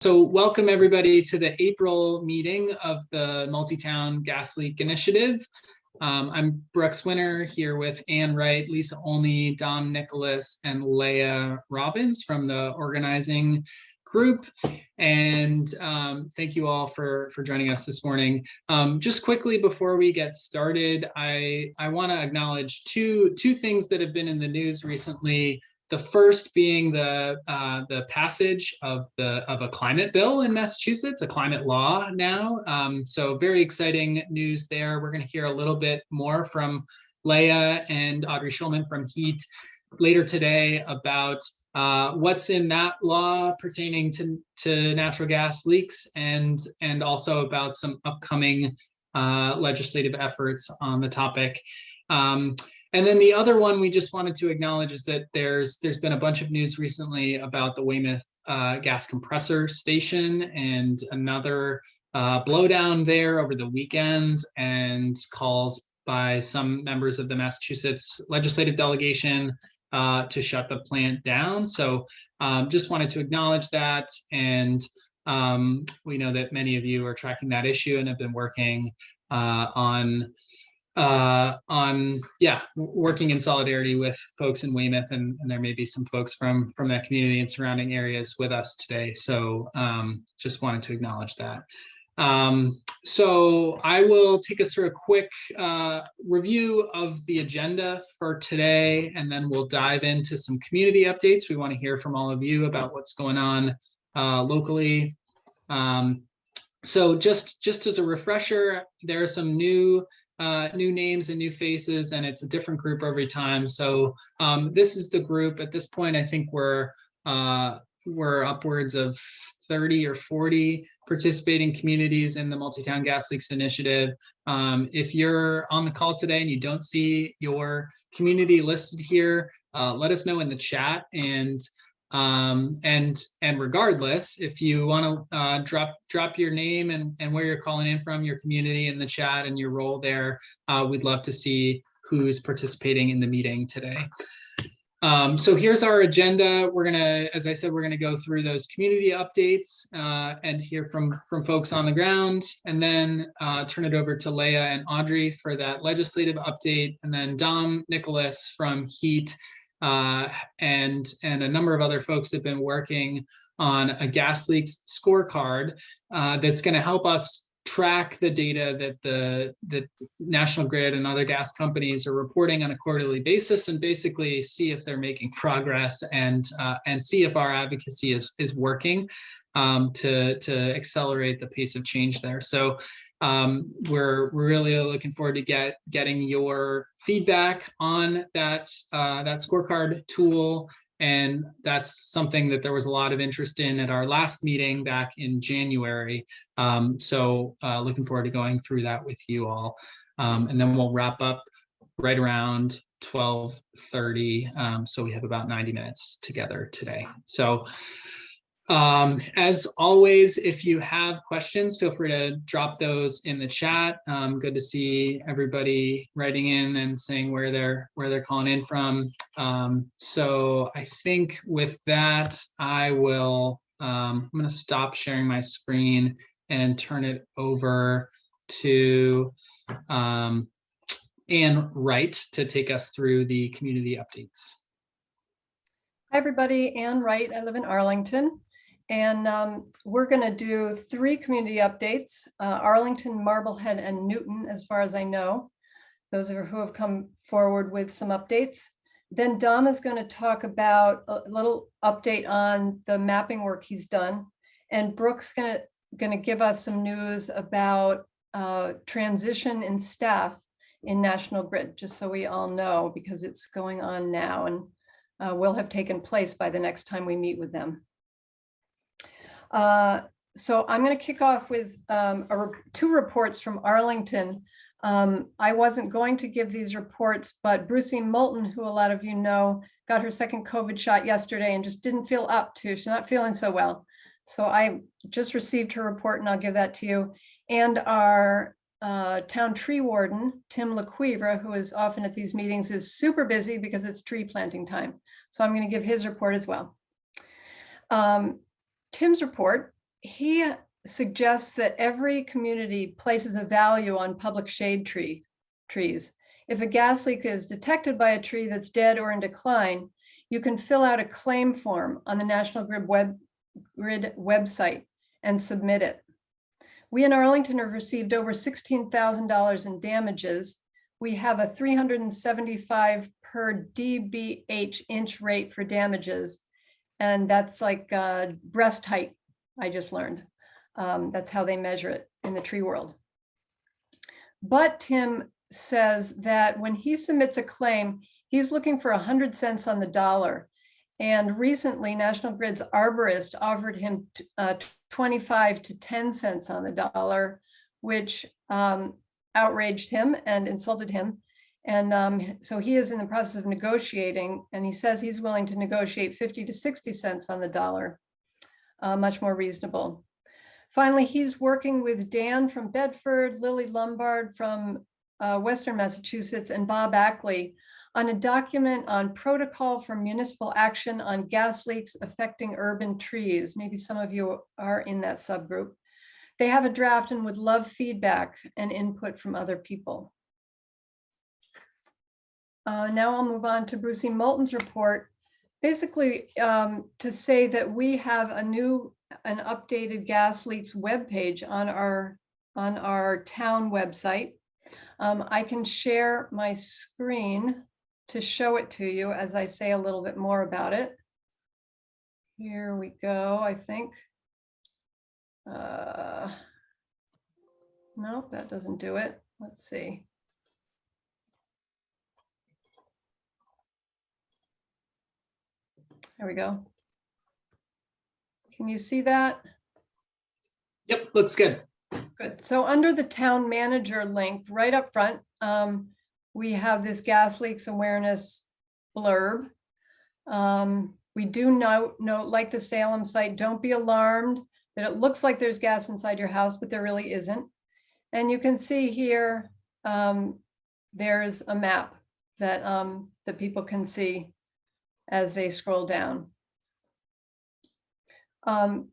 So welcome everybody to the April meeting of the Multi-Town Gas Leak Initiative. I'm Brooks Winter here with Ann Wright, Lisa Olney, Dom Nicholas, and Leah Robbins from the organizing group. And thank you all for joining us this morning. Just quickly before we get started, I want to acknowledge two things that have been in the news recently. The first being the passage of a climate bill in Massachusetts, a climate law now. So very exciting news there. We're going to hear a little bit more from Leah and Audrey Schulman from HEAT later today about what's in that law pertaining to natural gas leaks, and also about some upcoming legislative efforts on the topic. And then the other one we just wanted to acknowledge is that there's been a bunch of news recently about the Weymouth gas compressor station and another blowdown there over the weekend, and calls by some members of the Massachusetts legislative delegation to shut the plant down. So just wanted to acknowledge that, and we know that many of you are tracking that issue and have been working working in solidarity with folks in Weymouth, and there may be some folks from that community and surrounding areas with us today. So just wanted to acknowledge that. So I will take us through a quick review of the agenda for today, and then we'll dive into some community updates. We want to hear from all of you about what's going on locally. So just as a refresher, there are some new names and new faces, and it's a different group every time. So this is the group. At this point, I think we're upwards of 30 or 40 participating communities in the Multi-Town Gas Leaks Initiative. If you're on the call today and you don't see your community listed here, let us know in the chat. And regardless, if you want to drop your name and where you're calling in from, your community in the chat and your role there, we'd love to see who's participating in the meeting today. So here's our agenda. We're gonna, as I said, we're gonna go through those community updates and hear from folks on the ground, and then turn it over to Leah and Audrey for that legislative update, and then Dom Nicholas from HEAT and a number of other folks have been working on a gas leaks scorecard that's going to help us track the data that the National Grid and other gas companies are reporting on a quarterly basis, and basically see if they're making progress, and see if our advocacy is working to accelerate the pace of change there. So we're really looking forward to getting your feedback on that scorecard tool, and that's something that there was a lot of interest in at our last meeting back in January. So looking forward to going through that with you all, and then we'll wrap up right around 12:30. So we have about 90 minutes together today. So as always, if you have questions, feel free to drop those in the chat. Good to see everybody writing in and saying where they're calling in from. So I think with that, I'm going to stop sharing my screen and turn it over to Ann Wright to take us through the community updates. Hi, everybody. Ann Wright. I live in Arlington. And we're going to do 3 community updates, Arlington, Marblehead, and Newton, as far as I know. Those are who have come forward with some updates. Then Dom is going to talk about a little update on the mapping work he's done. And Brooke's going to give us some news about transition in staff in National Grid, just so we all know, because it's going on now and will have taken place by the next time we meet with them. So I'm going to kick off with 2 reports from Arlington. I wasn't going to give these reports, but Brucey Moulton, who a lot of you know, got her second COVID shot yesterday and just didn't feel up to. She's not feeling so well. So I just received her report, and I'll give that to you. And our town tree warden, Tim LaCuivre, who is often at these meetings, is super busy because it's tree planting time. So I'm going to give his report as well. Tim's report he suggests that every community places a value on public shade trees. If a gas leak is detected by a tree that's dead or in decline, you can fill out a claim form on the National Grid website and submit it. We in Arlington have received over $16,000 in damages. We have a 375 per dBH inch rate for damages. And that's like breast height, I just learned. That's how they measure it in the tree world. But Tim says that when he submits a claim, he's looking for 100 cents on the dollar. And recently, National Grid's arborist offered him 25 to 10 cents on the dollar, which outraged him and insulted him. And so he is in the process of negotiating, and he says he's willing to negotiate 50 to 60 cents on the dollar, much more reasonable. Finally, he's working with Dan from Bedford, Lily Lombard from Western Massachusetts, and Bob Ackley on a document on protocol for municipal action on gas leaks affecting urban trees. Maybe some of you are in that subgroup. They have a draft and would love feedback and input from other people. Now I'll move on to Brucey Moulton's report, basically to say that we have an updated gas leaks webpage on our town website. I can share my screen to show it to you as I say a little bit more about it. Here we go, I think. No, that doesn't do it. Let's see. There we go. Can you see that? Yep, looks good. Good. So under the town manager link right up front, we have this gas leaks awareness blurb. We do note, like the Salem site, don't be alarmed that it looks like there's gas inside your house, but there really isn't. And you can see here, there's a map that, that people can see as they scroll down.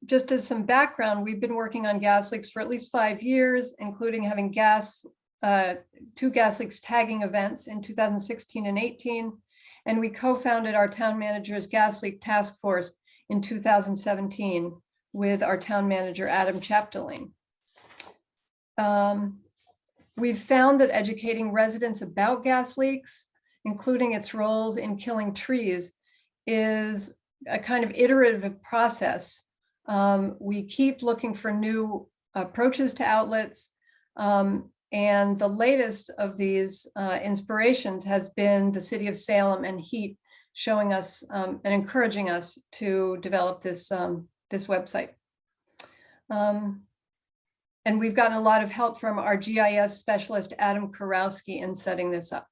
Just as some background, we've been working on gas leaks for at least 5 years, including having 2 gas leaks tagging events in 2016 and 18. And we co-founded our town manager's gas leak task force in 2017 with our town manager, Adam Chapdelaine. We've found that educating residents about gas leaks, including its roles in killing trees, is a kind of iterative process. We keep looking for new approaches to outlets. And the latest of these inspirations has been the city of Salem and heat showing us and encouraging us to develop this, this website. And we've gotten a lot of help from our GIS specialist, Adam Kurowski, in setting this up.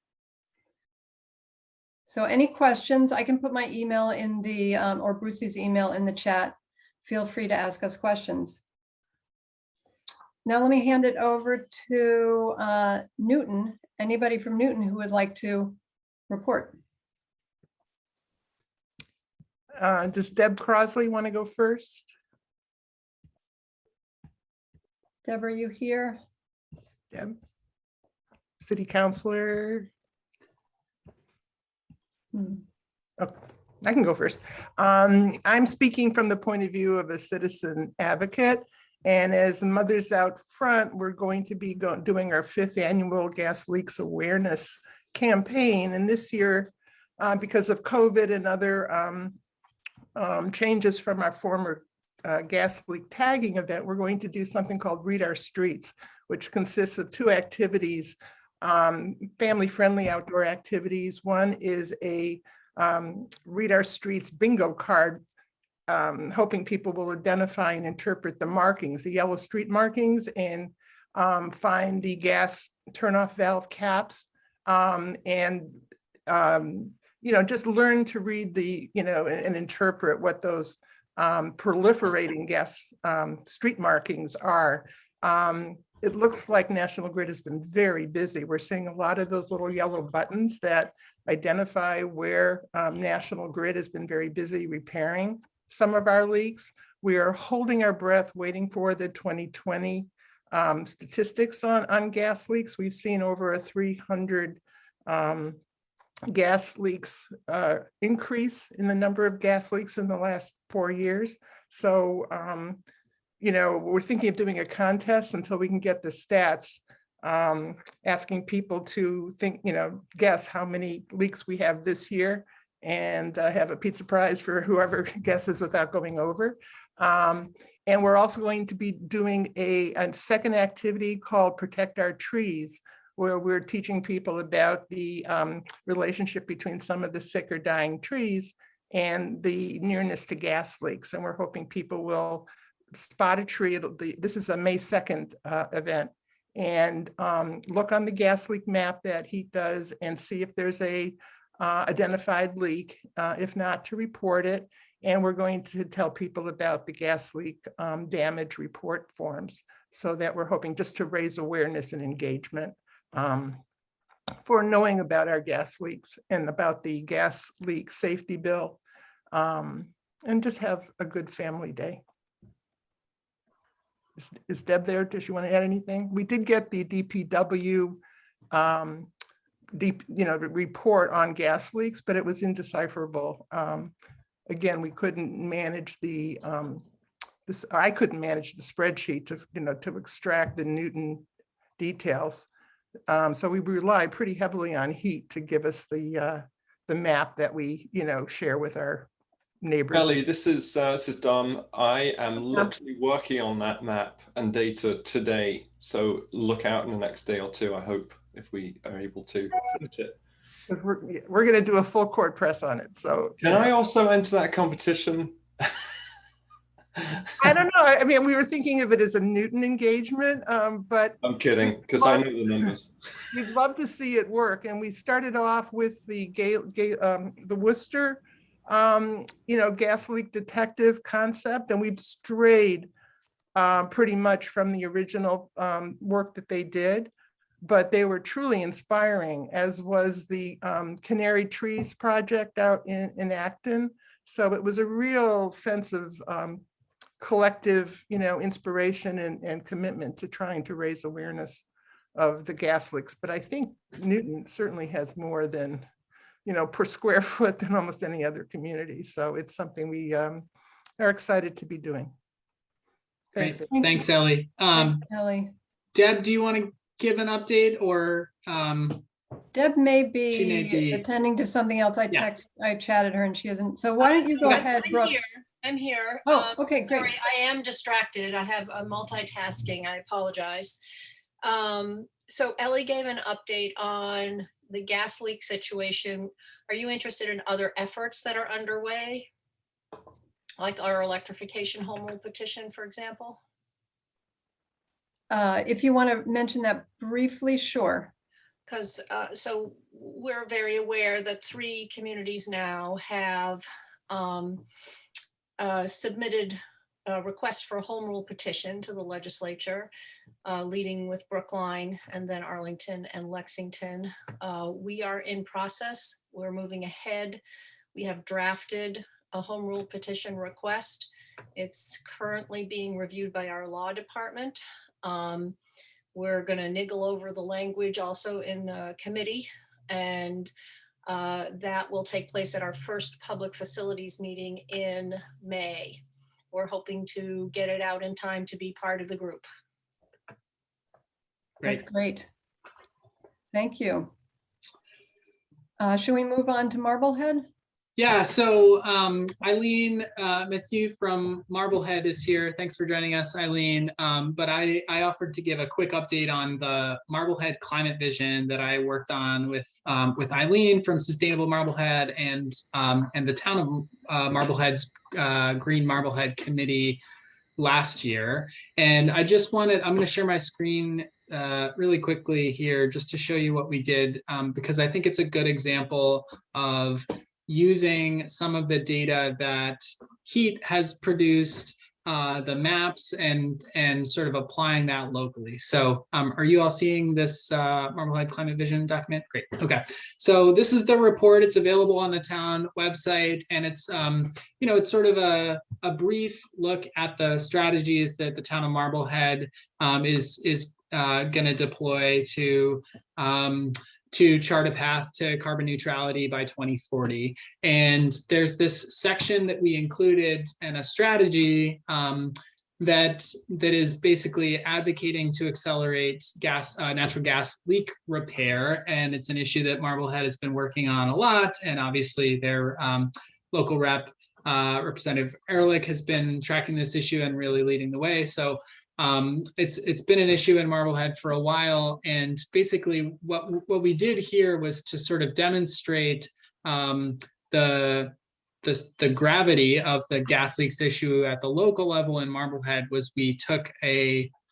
So any questions, I can put my email in the, or Brucey's email in the chat. Feel free to ask us questions. Now let me hand it over to Newton. Anybody from Newton who would like to report? Does Deb Crosley want to go first? Deb, are you here? Deb, City Councilor. Oh, I can go first. I'm speaking from the point of view of a citizen advocate. And as Mothers Out Front, we're going to be doing our 5th annual gas leaks awareness campaign. And this year, because of COVID and other changes from our former gas leak tagging event, we're going to do something called Read Our Streets, which consists of 2 activities, family-friendly outdoor activities. One is a Read Our Streets bingo card, hoping people will identify and interpret the markings, the yellow street markings, and find the gas turnoff valve caps, and just learn to read the, and interpret what those proliferating gas street markings are. It looks like National Grid has been very busy. We're seeing a lot of those little yellow buttons that identify where National Grid has been very busy repairing some of our leaks. We are holding our breath, waiting for the 2020 statistics on gas leaks. We've seen over a 300 gas leaks increase in the number of gas leaks in the last 4 years. So, you know, we're thinking of doing a contest until we can get the stats, asking people to think, you know, guess how many leaks we have this year, and have a pizza prize for whoever guesses without going over. And we're also going to be doing a second activity called Protect Our Trees, where we're teaching people about the relationship between some of the sick or dying trees and the nearness to gas leaks. And we're hoping people will spot a tree. This is a May 2nd event, and look on the gas leak map that HEAT does and see if there's a identified leak, if not, to report it. And we're going to tell people about the gas leak damage report forms, so that we're hoping just to raise awareness and engagement for knowing about our gas leaks and about the gas leak safety bill, and just have a good family day. Is Deb there? Does she want to add anything? We did get the DPW report on gas leaks, but it was indecipherable. Again, we couldn't manage the I couldn't manage the spreadsheet to extract the Newton details. So we rely pretty heavily on HEAT to give us the map that we share with our neighbors. Ellie, this is Dom. I am literally working on that map and data today. So look out in the next day or two, I hope, if we are able to finish it. We're going to do a full court press on it. So can I also enter that competition? I don't know. I mean, we were thinking of it as a Newton engagement, but I'm kidding, because I know the numbers. We'd love to see it work. And we started off with the Worcester, gas leak detective concept, and we've strayed pretty much from the original work that they did. But they were truly inspiring, as was the Canary Trees project out in Acton. So it was a real sense of collective, inspiration and commitment to trying to raise awareness of the gas leaks. But I think Newton certainly has more than, per square foot than almost any other community. So it's something we are excited to be doing. Thanks. Thanks, Ellie. Thanks, Ellie. Deb, do you want to give an update, or Deb may be attending to something else. I chatted her and she isn't. So why don't you go ahead, Brooks? I'm here. Oh, okay, great. Sorry, I am distracted. I have multitasking. I apologize. So Ellie gave an update on the gas leak situation. Are you interested in other efforts that are underway? Like our electrification home rule petition, for example? If you want to mention that briefly, sure. Because so we're very aware that 3 communities now have submitted a request for a home rule petition to the legislature, leading with Brookline and then Arlington and Lexington. We are in process. We're moving ahead. We have drafted a home rule petition request. It's currently being reviewed by our law department. We're going to niggle over the language also in committee, and that will take place at our first public facilities meeting in May. We're hoping to get it out in time to be part of the group. That's great. Thank you. Should we move on to Marblehead? Yeah, so Eileen Matthew from Marblehead is here. Thanks for joining us, Eileen. But I offered to give a quick update on the Marblehead climate vision that I worked on with Eileen from Sustainable Marblehead and the town of Marblehead's Green Marblehead Committee last year. And I just wanted, I'm going to share my screen really quickly here just to show you what we did, because I think it's a good example of using some of the data that HEAT has produced the maps and sort of applying that locally. So are you all seeing this Marblehead Climate Vision document? Great. Okay. So this is the report. It's available on the town website, and it's it's sort of a brief look at the strategies that the town of Marblehead is going to deploy to chart a path to carbon neutrality by 2040. And there's this section that we included and a strategy that is basically advocating to accelerate natural gas leak repair. And it's an issue that Marblehead has been working on a lot. And obviously their local rep, Representative Ehrlich, has been tracking this issue and really leading the way. So it's been an issue in Marblehead for a while, and basically what we did here was to sort of demonstrate the gravity of the gas leaks issue at the local level in Marblehead. Was we took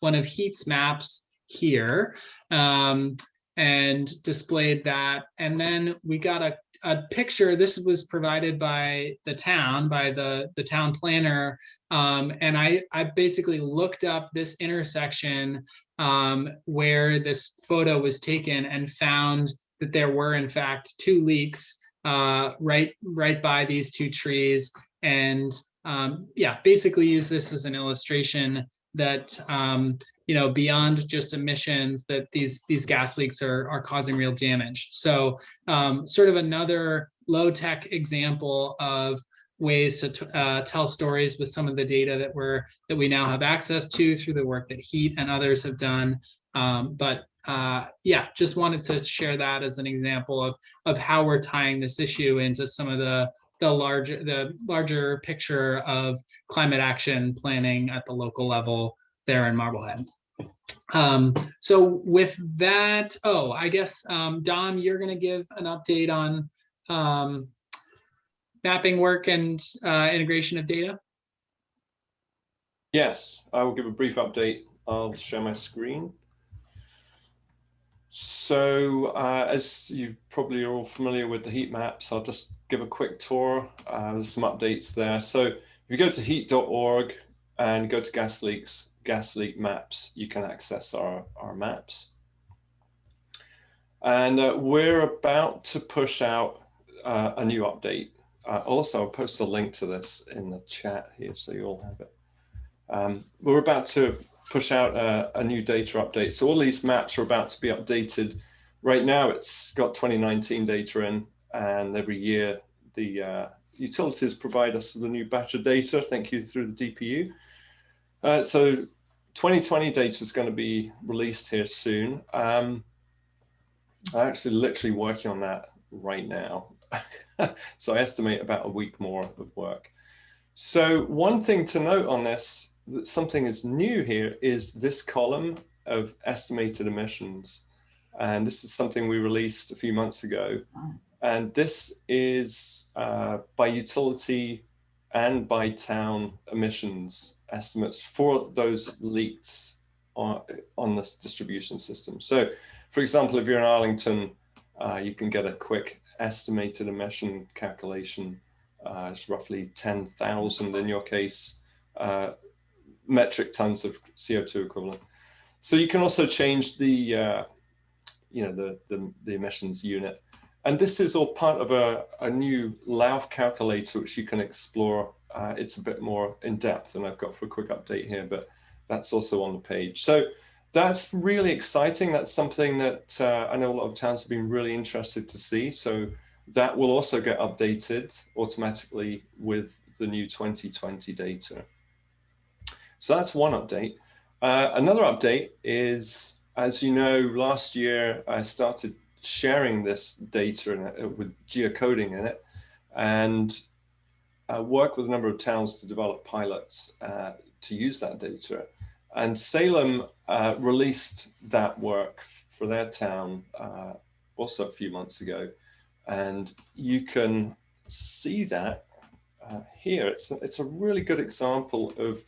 one of HEAT's maps here and displayed that, and then we got a picture. This was provided by the town, by the town planner, and I basically looked up this intersection where this photo was taken and found that there were in fact 2 leaks right by these 2 trees, and yeah, basically use this as an illustration that beyond just emissions, that these gas leaks are causing real damage. So sort of another low-tech example of ways to tell stories with some of the data that we now have access to through the work that HEAT and others have done. Yeah, just wanted to share that as an example of how we're tying this issue into some of the larger picture of climate action planning at the local level there in Marblehead. So with that, I guess Dom, you're going to give an update on mapping work and integration of data. Yes, I will give a brief update. I'll share my screen. So as you probably are all familiar with the heat maps, I'll just give a quick tour. There's some updates there. So if you go to heat.org and go to gas leak maps, you can access our maps. And we're about to push out a new update. Also, I'll post a link to this in the chat here so you all have it. We're about to push out a new data update. So all these maps are about to be updated. Right now, it's got 2019 data in, and every year the utilities provide us with a new batch of data. Thank you through the DPU. So 2020 data is going to be released here soon. I'm actually literally working on that right now. So I estimate about a week more of work. So one thing to note on this, that something is new here, is this column of estimated emissions. And this is something we released a few months ago. And this is by utility and by town emissions estimates for those leaks on this distribution system. So for example, if you're in Arlington, you can get a quick estimated emission calculation. It's roughly 10,000 in your case, metric tons of CO2 equivalent. So you can also change the emissions unit. And this is all part of a new LAUF calculator, which you can explore. It's a bit more in depth than I've got for a quick update here, but that's also on the page. So that's really exciting. That's something that I know a lot of towns have been really interested to see. So that will also get updated automatically with the new 2020 data. So that's one update. Another update is, as you know, last year I started sharing this data with geocoding in it, and work with a number of towns to develop pilots to use that data. And Salem released that work for their town also a few months ago. And you can see that here. It's a really good example of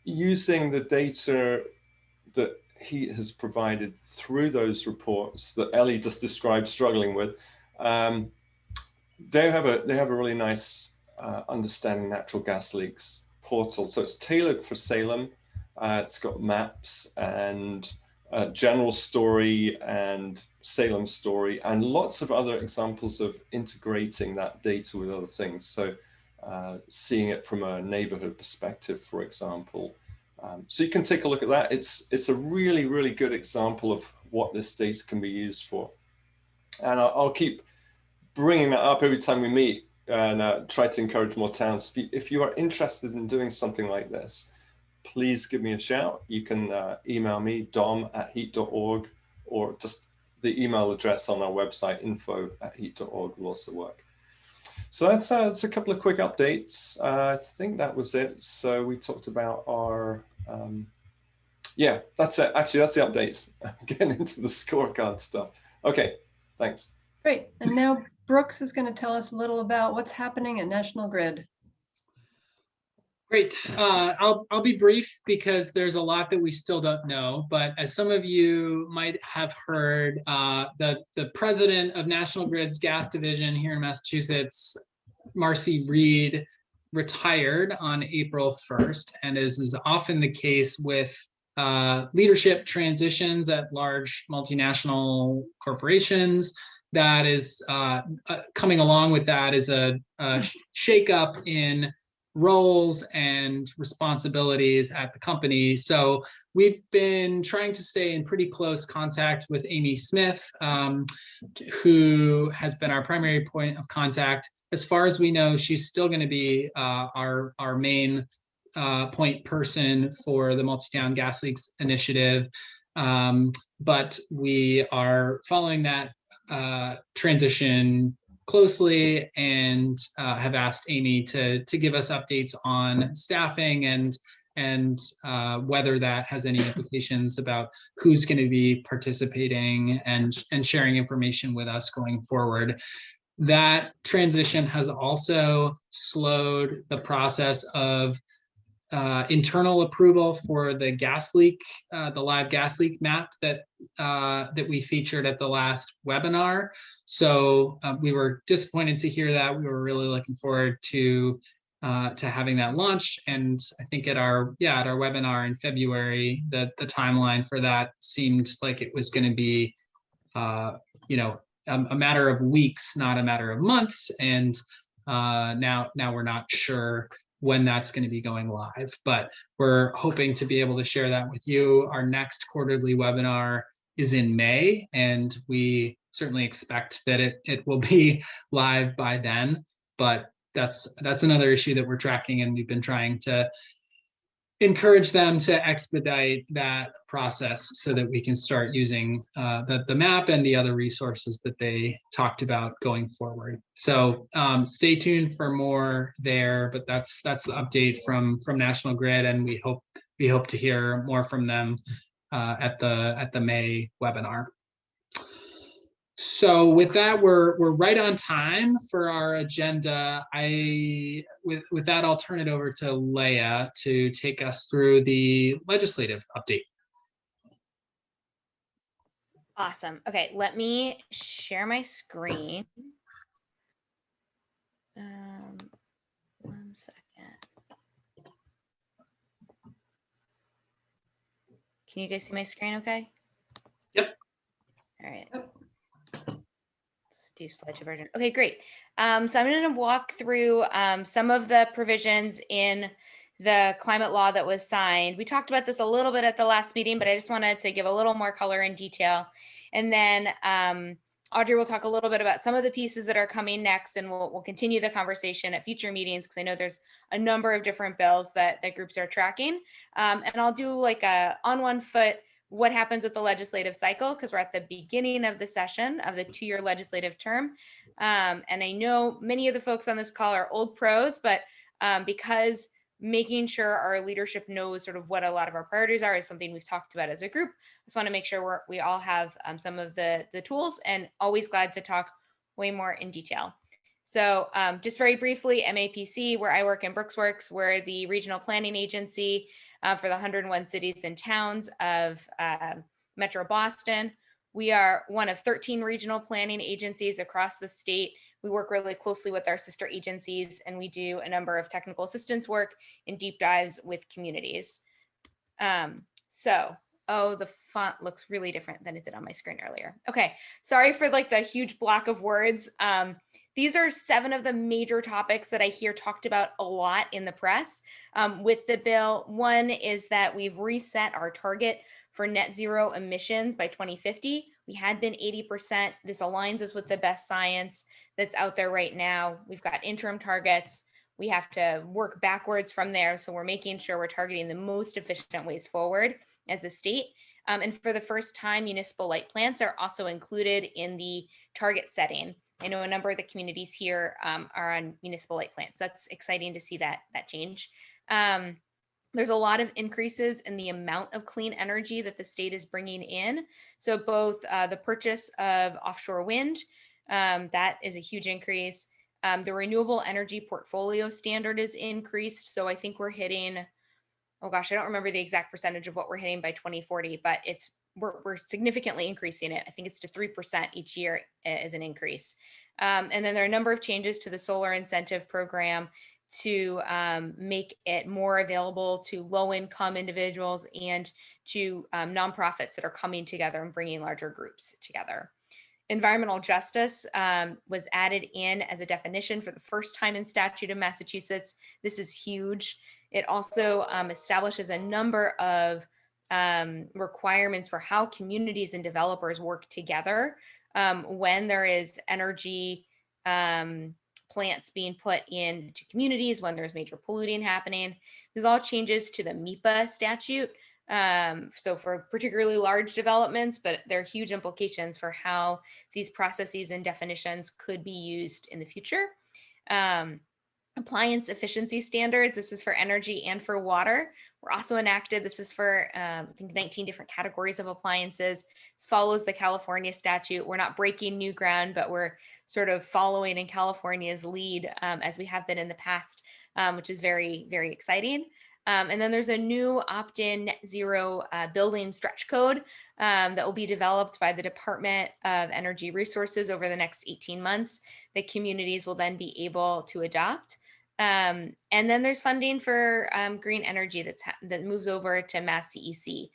using the data that he has provided through those reports that Ellie just described struggling with. They have a really nice understanding natural gas leaks portal. So it's tailored for Salem. It's got maps and general story and Salem story and lots of other examples of integrating that data with other things. So seeing it from a neighborhood perspective, for example. So you can take a look at that. It's a really, really good example of what this data can be used for. And I'll keep bringing that up every time we meet and try to encourage more towns. If you are interested in doing something like this, please give me a shout. You can email me, dom@heat.org, or just the email address on our website, info@heat.org will also work. So that's a couple of quick updates. I think that was it. So we talked about our, yeah, that's it. Actually, that's the updates. I'm getting into the scorecard stuff. Okay, thanks. Great. And now Brooks is going to tell us a little about what's happening at National Grid. Great. I'll be brief because there's a lot that we still don't know. But as some of you might have heard, the president of National Grid's gas division here in Massachusetts, Marcy Reed, retired on April 1st. And as is often the case with leadership transitions at large multinational corporations, that is coming along with that is a shakeup in roles and responsibilities at the company. So we've been trying to stay in pretty close contact with Amy Smith, who has been our primary point of contact. As far as we know, she's still going to be our main point person for the Multi-Town Gas Leaks Initiative. But we are following that transition closely and have asked Amy to give us updates on staffing and whether that has any implications about who's going to be participating and sharing information with us going forward. That transition has also slowed the process of internal approval for the gas leak, the live gas leak map that we featured at the last webinar. So we were disappointed to hear that. We were really looking forward to having that launch. And I think at our webinar in February, the timeline for that seemed like it was going to be a matter of weeks, not a matter of months. And now we're not sure when that's going to be going live, but we're hoping to be able to share that with you. Our next quarterly webinar is in May, and we certainly expect that it will be live by then, but that's another issue that we're tracking, and we've been trying to encourage them to expedite that process so that we can start using the map and the other resources that they talked about going forward. So stay tuned for more there, but that's the update from National Grid, and we hope to hear more from them at the May webinar. So with that, we're right on time for our agenda. With that, I'll turn it over to Leah to take us through the legislative update. Awesome. Okay, let me share my screen. 1 second. Can you guys see my screen okay? Yep. All right. Let's do slideshow version. Okay, great. So I'm going to walk through some of the provisions in the climate law that was signed. We talked about this a little bit at the last meeting, but I just wanted to give a little more color and detail. And then Audrey will talk a little bit about some of the pieces that are coming next, and we'll continue the conversation at future meetings because I know there's a number of different bills that groups are tracking. And I'll do like a on one foot what happens with the legislative cycle because we're at the beginning of the session of the 2-year legislative term. And I know many of the folks on this call are old pros, but because making sure our leadership knows sort of what a lot of our priorities are is something we've talked about as a group. I just want to make sure we all have some of the tools, and always glad to talk way more in detail. So just very briefly, MAPC, where I work in Brooksworks, we're the regional planning agency for the 101 cities and towns of Metro Boston. We are one of 13 regional planning agencies across the state. We work really closely with our sister agencies, and we do a number of technical assistance work and deep dives with communities. Oh, the font looks really different than it did on my screen earlier. Okay, sorry for like the huge block of words. These are 7 of the major topics that I hear talked about a lot in the press with the bill. One is that we've reset our target for net zero emissions by 2050. We had been 80%. This aligns us with the best science that's out there right now. We've got interim targets. We have to work backwards from there. So we're making sure we're targeting the most efficient ways forward as a state. And for the first time, municipal light plants are also included in the target setting. I know a number of the communities here are on municipal light plants. That's exciting to see that change. There's a lot of increases in the amount of clean energy that the state is bringing in. So both the purchase of offshore wind, that is a huge increase. The renewable energy portfolio standard is increased. So I think we're hitting, oh gosh, I don't remember the exact percentage of what we're hitting by 2040, but we're significantly increasing it. I think it's to 3% each year as an increase. And then there are a number of changes to the solar incentive program to make it more available to low-income individuals and to nonprofits that are coming together and bringing larger groups together. Environmental justice was added in as a definition for the first time in statute of Massachusetts. This is huge. It also establishes a number of requirements for how communities and developers work together when there is energy plants being put into communities, when there's major polluting happening. There's all changes to the MEPA statute. So for particularly large developments, but there are huge implications for how these processes and definitions could be used in the future. Appliance efficiency standards, this is for energy and for water, were also enacted. This is for, I think, 19 different categories of appliances. This follows the California statute. We're not breaking new ground, but we're sort of following in California's lead as we have been in the past, which is very, very exciting. And then there's a new opt-in net zero building stretch code that will be developed by the Department of Energy Resources over the next 18 months that communities will then be able to adopt. And then there's funding for green energy that moves over to Mass CEC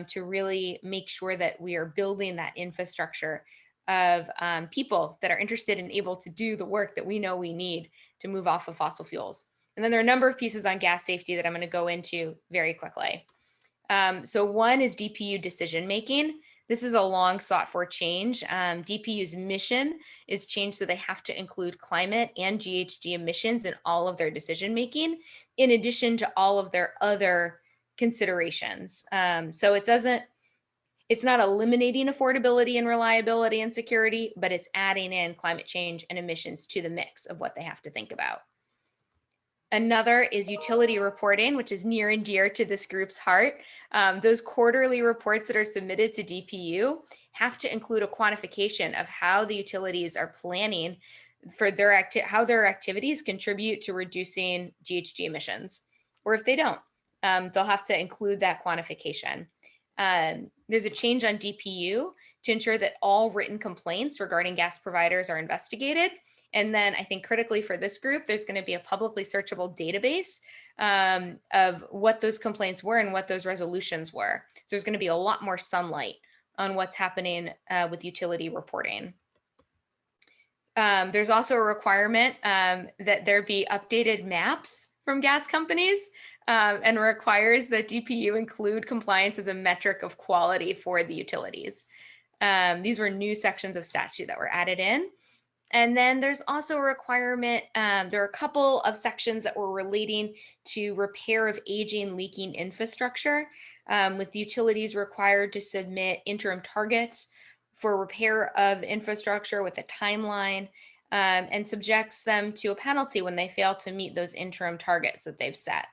to really make sure that we are building that infrastructure of people that are interested and able to do the work that we know we need to move off of fossil fuels. And then there are a number of pieces on gas safety that I'm going to go into very quickly. So one is DPU decision making. This is a long sought for change. DPU's mission is changed so they have to include climate and GHG emissions in all of their decision making, in addition to all of their other considerations. So it's not eliminating affordability and reliability and security, but it's adding in climate change and emissions to the mix of what they have to think about. Another is utility reporting, which is near and dear to this group's heart. Those quarterly reports that are submitted to DPU have to include a quantification of how the utilities are planning for how their activities contribute to reducing GHG emissions. Or if they don't, they'll have to include that quantification. There's a change on DPU to ensure that all written complaints regarding gas providers are investigated. And then I think critically for this group, there's going to be a publicly searchable database of what those complaints were and what those resolutions were. So there's going to be a lot more sunlight on what's happening with utility reporting. There's also a requirement that there be updated maps from gas companies and requires that DPU include compliance as a metric of quality for the utilities. These were new sections of statute that were added in. And then there's also a requirement, there are a couple of sections that were relating to repair of aging, leaking infrastructure, with utilities required to submit interim targets for repair of infrastructure with a timeline, and subjects them to a penalty when they fail to meet those interim targets that they've set.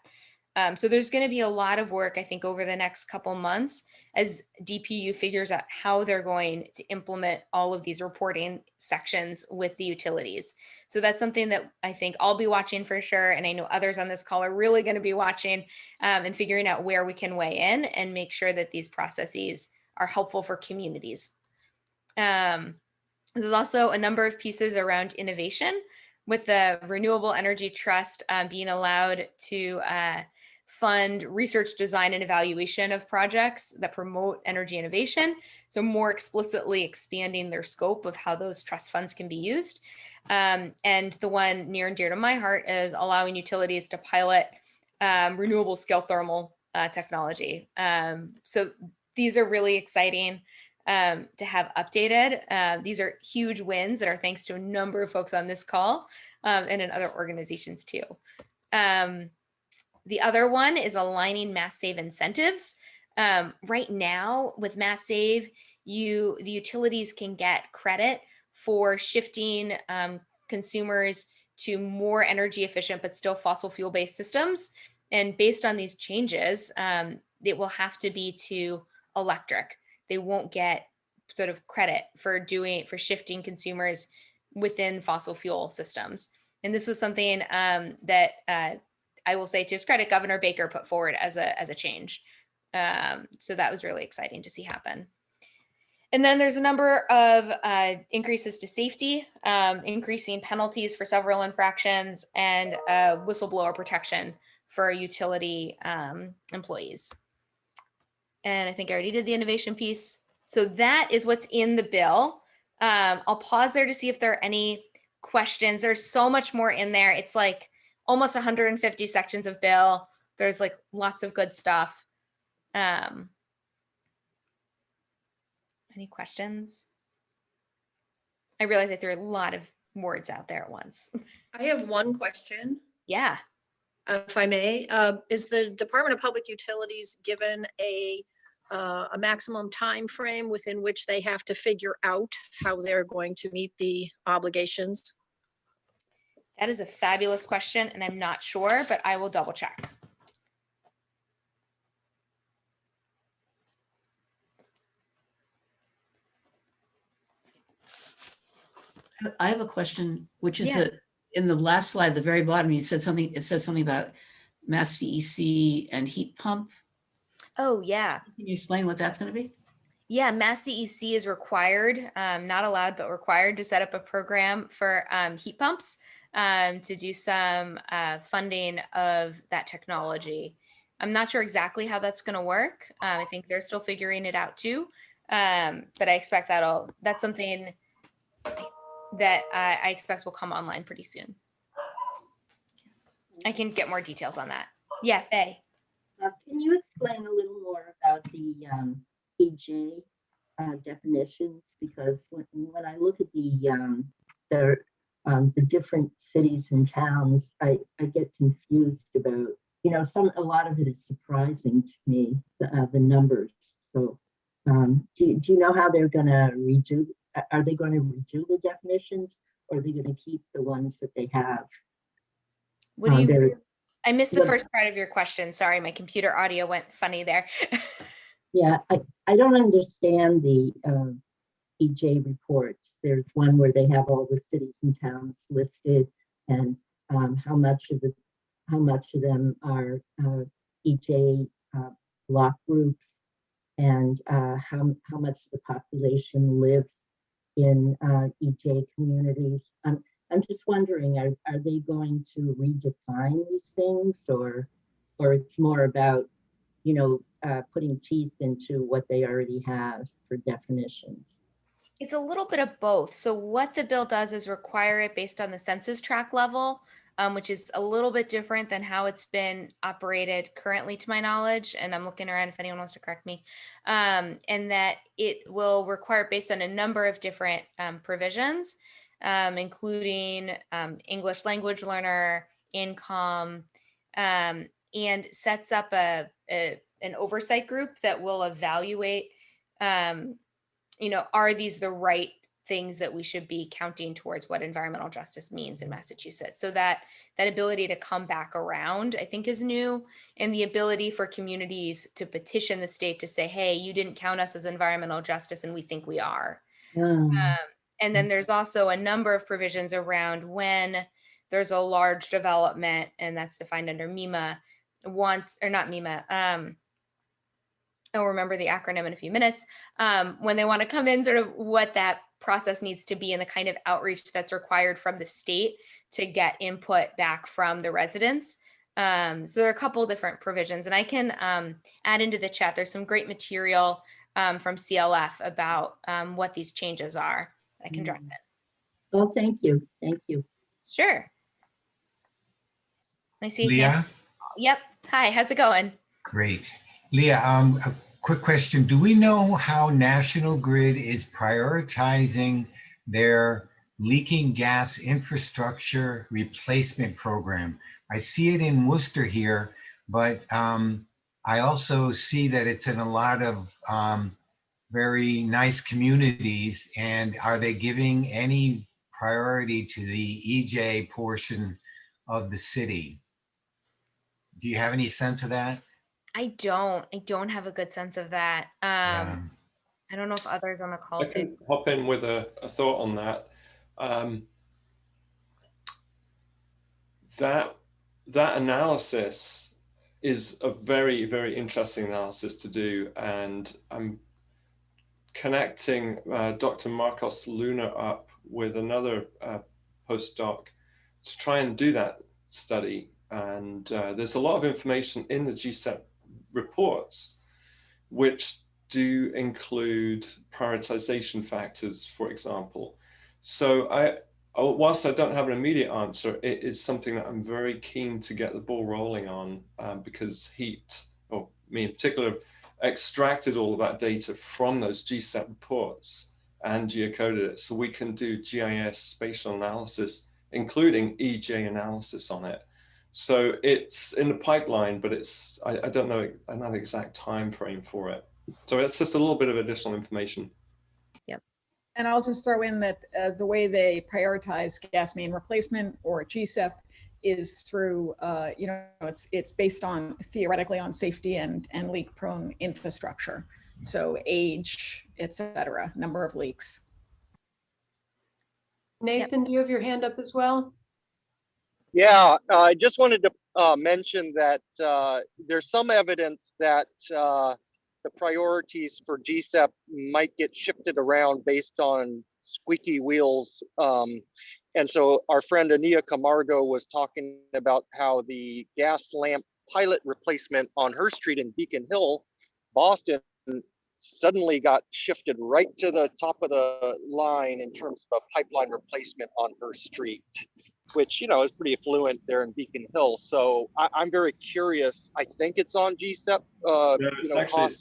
So there's going to be a lot of work, I think, over the next couple months as DPU figures out how they're going to implement all of these reporting sections with the utilities. So that's something that I think I'll be watching for sure. And I know others on this call are really going to be watching and figuring out where we can weigh in and make sure that these processes are helpful for communities. There's There's also a number of pieces around innovation, with the Renewable Energy Trust being allowed to fund research, design, and evaluation of projects that promote energy innovation. So more explicitly expanding their scope of how those trust funds can be used. And the one near and dear to my heart is allowing utilities to pilot renewable scale thermal technology. So these are really exciting to have updated. These are huge wins that are thanks to a number of folks on this call and in other organizations too. The other one is aligning mass save incentives. Right now with mass save, the utilities can get credit for shifting consumers to more energy efficient but still fossil fuel based systems. And based on these changes, it will have to be to electric. They won't get sort of credit for shifting consumers within fossil fuel systems. And this was something that I will say, to his credit, Governor Baker put forward as a change. So that was really exciting to see happen. And then there's a number of increases to safety, increasing penalties for several infractions, and whistleblower protection for utility employees. And I think I already did the innovation piece. So that is what's in the bill. I'll pause there to see if there are any questions. There's so much more in there. It's like almost 150 sections of bill. There's like lots of good stuff. Any questions? I realize I threw a lot of words out there at once. I have one question, Yeah. if I may. Is the Department of Public Utilities given a maximum time frame within which they have to figure out how they're going to meet the obligations? That is a fabulous question, and I'm not sure, but I will double check. I have a question, which is Yeah. that in the last slide, the very bottom, you said something, it says something about mass CEC and heat pump. Oh, yeah. Can you explain what that's going to be? Yeah, Mass CEC is required, not allowed, but required to set up a program for heat pumps to do some funding of that technology. I'm not sure exactly how that's going to work. I think they're still figuring it out too. But I expect that's something that I expect will come online pretty soon. I can get more details on that. Yeah, Faye. Can you explain a little more about the EJ definitions? Because when I look at the different cities and towns, I get confused about, a lot of it is surprising to me, the numbers. So do you know how they're going to redo? Are they going to redo the definitions, or are they going to keep the ones that they have? What do you? I missed the first part of your question. Sorry, my computer audio went funny there. Yeah, I don't understand the EJ reports. There's one where they have all the cities and towns listed, and how much of them are EJ block groups, and how much of the population lives in EJ communities. I'm just wondering, are they going to redefine these things, or it's more about, putting teeth into what they already have for definitions? It's a little bit of both. So what the bill does is require it based on the census tract level, which is a little bit different than how it's been operated currently, to my knowledge. And I'm looking around if anyone wants to correct me. And that it will require it based on a number of different provisions, including English language learner, income, and sets up an oversight group that will evaluate, are these the right things that we should be counting towards what environmental justice means in Massachusetts? So that ability to come back around, I think, is new, and the ability for communities to petition the state to say, hey, you didn't count us as environmental justice and we think we are. And then there's also a number of provisions around when there's a large development, and that's defined under MEMA, I'll remember the acronym in a few minutes, when they want to come in, sort of what that process needs to be and the kind of outreach that's required from the state to get input back from the residents. So there are a couple different provisions, and I can add into the chat. There's some great material from CLF about what these changes are. I can drop it. Oh, thank you. Thank you. Sure. I see. Leah? Yep. Hi, how's it going? Great. Leah, a quick question. Do we know how National Grid is prioritizing their leaking gas infrastructure replacement program? I see it in Worcester here, but I also see that it's in a lot of very nice communities. And are they giving any priority to the EJ portion of the city? Do you have any sense of that? I don't have a good sense of that. Yeah. I don't know if others on the call I can hop in with a thought on that. That analysis is a very, very interesting analysis to do, and I'm connecting Dr. Marcos Luna up with another postdoc to try and do that study. And there's a lot of information in the GSEP reports which do include prioritization factors, for example. So whilst I don't have an immediate answer, it is something that I'm very keen to get the ball rolling on, because HEAT, or me in particular, extracted all of that data from those GSEP reports and geocoded it so we can do GIS spatial analysis, including EJ analysis on it. So it's in the pipeline, but it's I don't know an exact time frame for it. So it's just a little bit of additional information. Yep. And I'll just throw in that the way they prioritize gas main replacement or GSEP is through, it's based on theoretically on safety and leak prone infrastructure. So age, et cetera, number of leaks. Nathan, do you have your hand up as well? Yeah, I just wanted to mention that there's some evidence that the priorities for GSEP might get shifted around based on squeaky wheels. And so our friend Ania Camargo was talking about how the gas lamp pilot replacement on her street in Beacon Hill, Boston, suddenly got shifted right to the top of the line in terms of a pipeline replacement on her street, which, is pretty affluent there in Beacon Hill. So I'm very curious. I think it's on GSEP. No, it's actually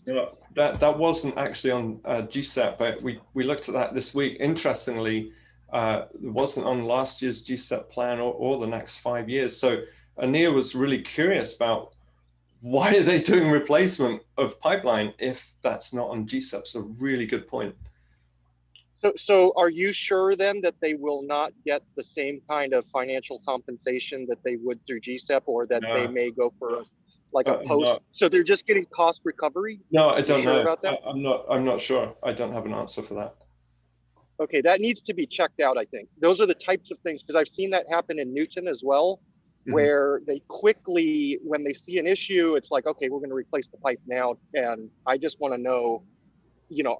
that wasn't actually on GSEP, but we looked at that this week. Interestingly, it wasn't on last year's GSEP plan or the next 5 years. So Ania was really curious about why are they doing replacement of pipeline if that's not on GSEP? It's a really good point. So are you sure then that they will not get the same kind of financial compensation that they would through GSEP, or that they may go for a post? So they're just getting cost recovery? No, I don't know. About that? I'm not sure. I don't have an answer for that. Okay, that needs to be checked out, I think. Those are the types of things, because I've seen that happen in Newton as well, where they quickly, when they see an issue, it's like, okay, we're going to replace the pipe now. And I just want to know,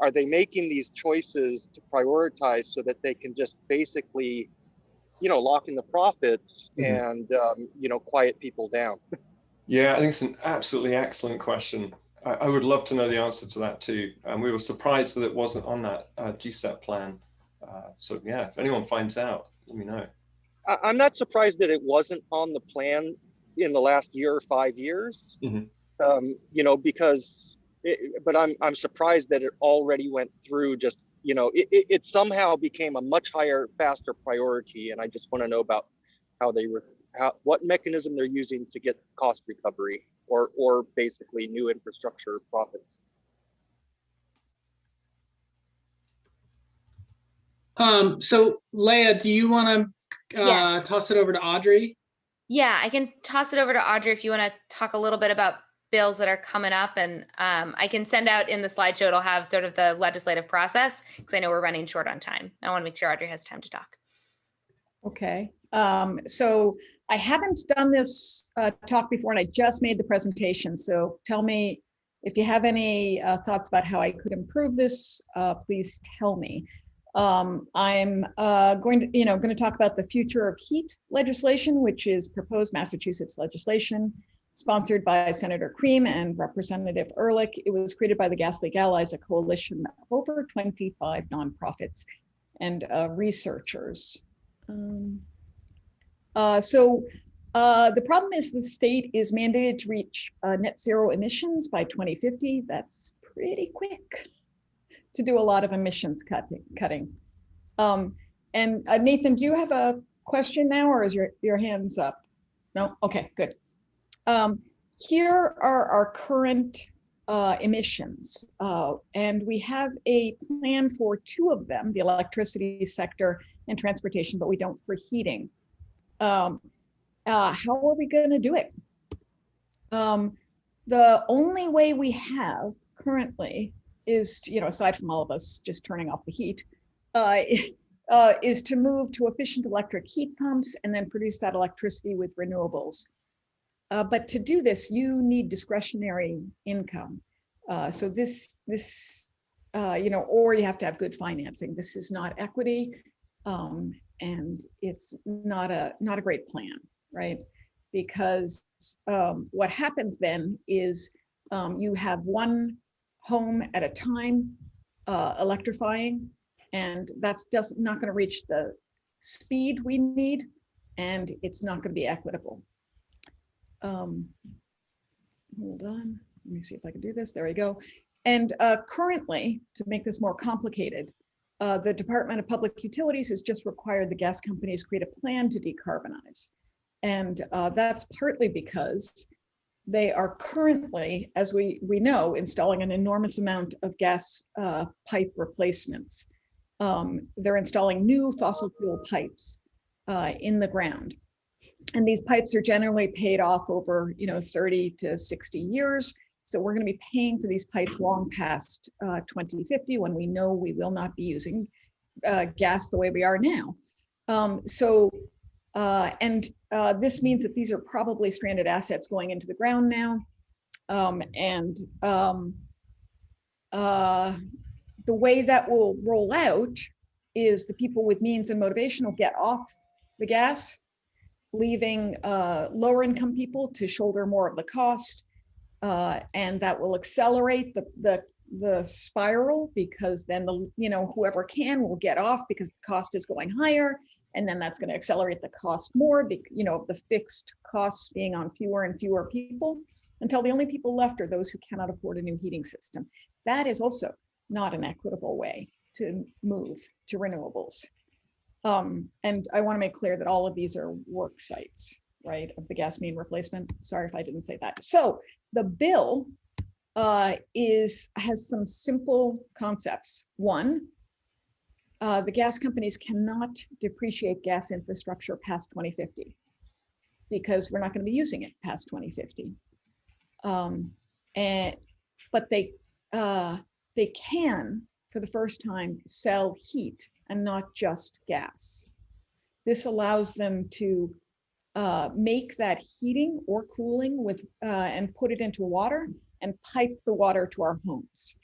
are they making these choices to prioritize so that they can just basically, lock in the profits and, quiet people down? Yeah, I think it's an absolutely excellent question. I would love to know the answer to that too. And we were surprised that it wasn't on that GSEP plan. So yeah, if anyone finds out, let me know. I'm not surprised that it wasn't on the plan in the last year or 5 years, because, but I'm surprised that it already went through. Just, it somehow became a much higher, faster priority. And I just want to know about what mechanism they're using to get cost recovery or basically new infrastructure profits. So Leah, do you want to toss it over to Audrey? Yeah, I can toss it over to Audrey if you want to talk a little bit about bills that are coming up, and I can send out in the slideshow, it'll have sort of the legislative process, because I know we're running short on time. I want to make sure Audrey has time to talk. Okay, so I haven't done this talk before, and I just made the presentation. So tell me If you have any thoughts about how I could improve this, please tell me. I'm going to talk about the future of heat legislation, which is proposed Massachusetts legislation sponsored by Senator Cream and Representative Ehrlich. It was created by the Gas League Allies, a coalition of over 25 nonprofits and researchers. The problem is the state is mandated to reach net zero emissions by 2050. That's pretty quick to do a lot of emissions cutting. And Nathan, do you have a question now, or is your hands up? No? Okay, good. Here are our current emissions, and we have a plan for two of them, the electricity sector and transportation, but we don't for heating. How are we going to do it? The only way we have currently is, aside from all of us just turning off the heat, is to move to efficient electric heat pumps and then produce that electricity with renewables. But to do this, you need discretionary income. So or you have to have good financing. This is not equity, and it's not a great plan, right? Because what happens then is you have one home at a time electrifying, and that's just not going to reach the speed we need, and it's not going to be equitable. Hold on, let me see if I can do this. There we go. And currently, to make this more complicated, the Department of Public Utilities has just required the gas companies create a plan to decarbonize. And that's partly because they are currently, as we know, installing an enormous amount of gas pipe replacements. They're installing new fossil fuel pipes in the ground. And these pipes are generally paid off over 30 to 60 years. So we're going to be paying for these pipes long past 2050, when we know we will not be using gas the way we are now. This means that these are probably stranded assets going into the ground now. The way that will roll out is the people with means and motivation will get off the gas, leaving lower income people to shoulder more of the cost. And that will accelerate the spiral, because then whoever can will get off because the cost is going higher. And then that's going to accelerate the cost more, the fixed costs being on fewer and fewer people, until the only people left are those who cannot afford a new heating system. That is also not an equitable way to move to renewables. And I want to make clear that all of these are work sites, right, of the gas main replacement. Sorry if I didn't say that. So the bill has some simple concepts. One, the gas companies cannot depreciate gas infrastructure past 2050, because we're not going to be using it past 2050. But they can, for the first time, sell heat and not just gas. This allows them to make that heating or cooling with and put it into water and pipe the water to our homes.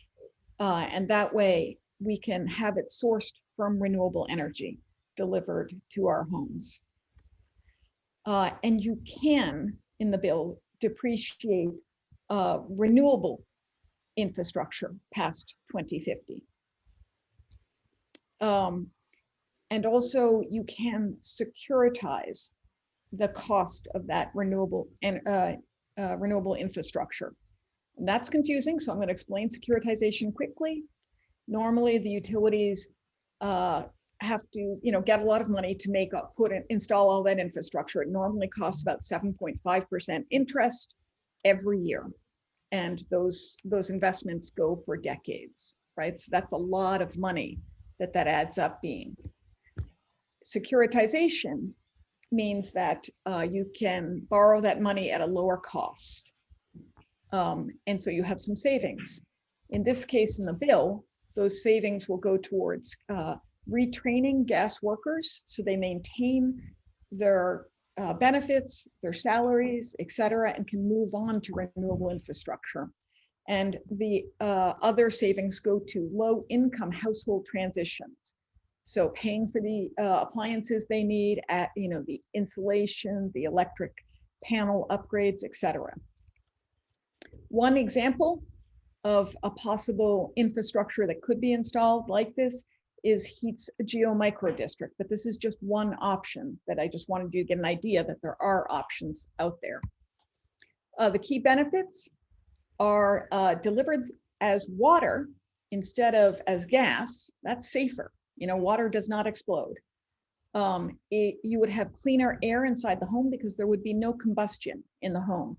And that way we can have it sourced from renewable energy delivered to our homes. And you can, in the bill, depreciate renewable infrastructure past 2050. And also you can securitize the cost of that renewable infrastructure. And that's confusing, so I'm going to explain securitization quickly. Normally, the utilities have to, get a lot of money to install all that infrastructure. It normally costs about 7.5% interest every year, and those investments go for decades, right? So that's a lot of money that adds up being. Securitization means that you can borrow that money at a lower cost. And so you have some savings. In this case, in the bill, those savings will go towards retraining gas workers so they maintain their benefits, their salaries, et cetera, and can move on to renewable infrastructure. And the other savings go to low-income household transitions. So paying for the appliances they need, at the insulation, the electric panel upgrades, etc. One example of a possible infrastructure that could be installed like this is Heat's geomicro district, but this is just one option that I just wanted you to get an idea that there are options out there. The key benefits are delivered as water instead of as gas. That's safer. Water does not explode. You would have cleaner air inside the home because there would be no combustion in the home.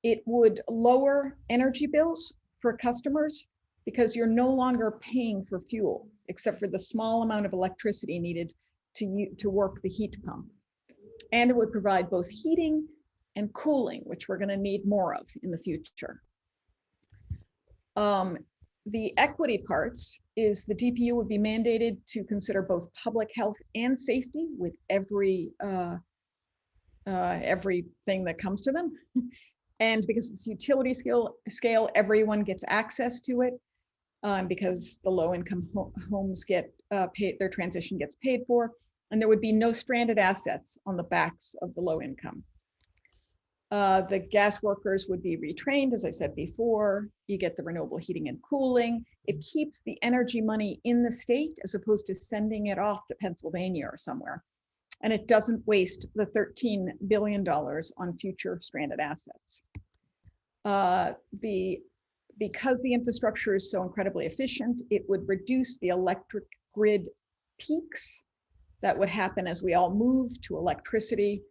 It would lower energy bills for customers because you're no longer paying for fuel, except for the small amount of electricity needed to work the heat pump. And it would provide both heating and cooling, which we're going to need more of in the future. The equity parts is the DPU would be mandated to consider both public health and safety with everything that comes to them. And because it's utility scale, everyone gets access to it. Because the low-income homes get paid, their transition gets paid for, and there would be no stranded assets on the backs of the low income. The gas workers would be retrained, as I said before. You get the renewable heating and cooling. It keeps the energy money in the state as opposed to sending it off to Pennsylvania or somewhere. And it doesn't waste the $13 billion on future stranded assets. Because the infrastructure is so incredibly efficient, it would reduce the electric grid peaks that would happen as we all move to electricity.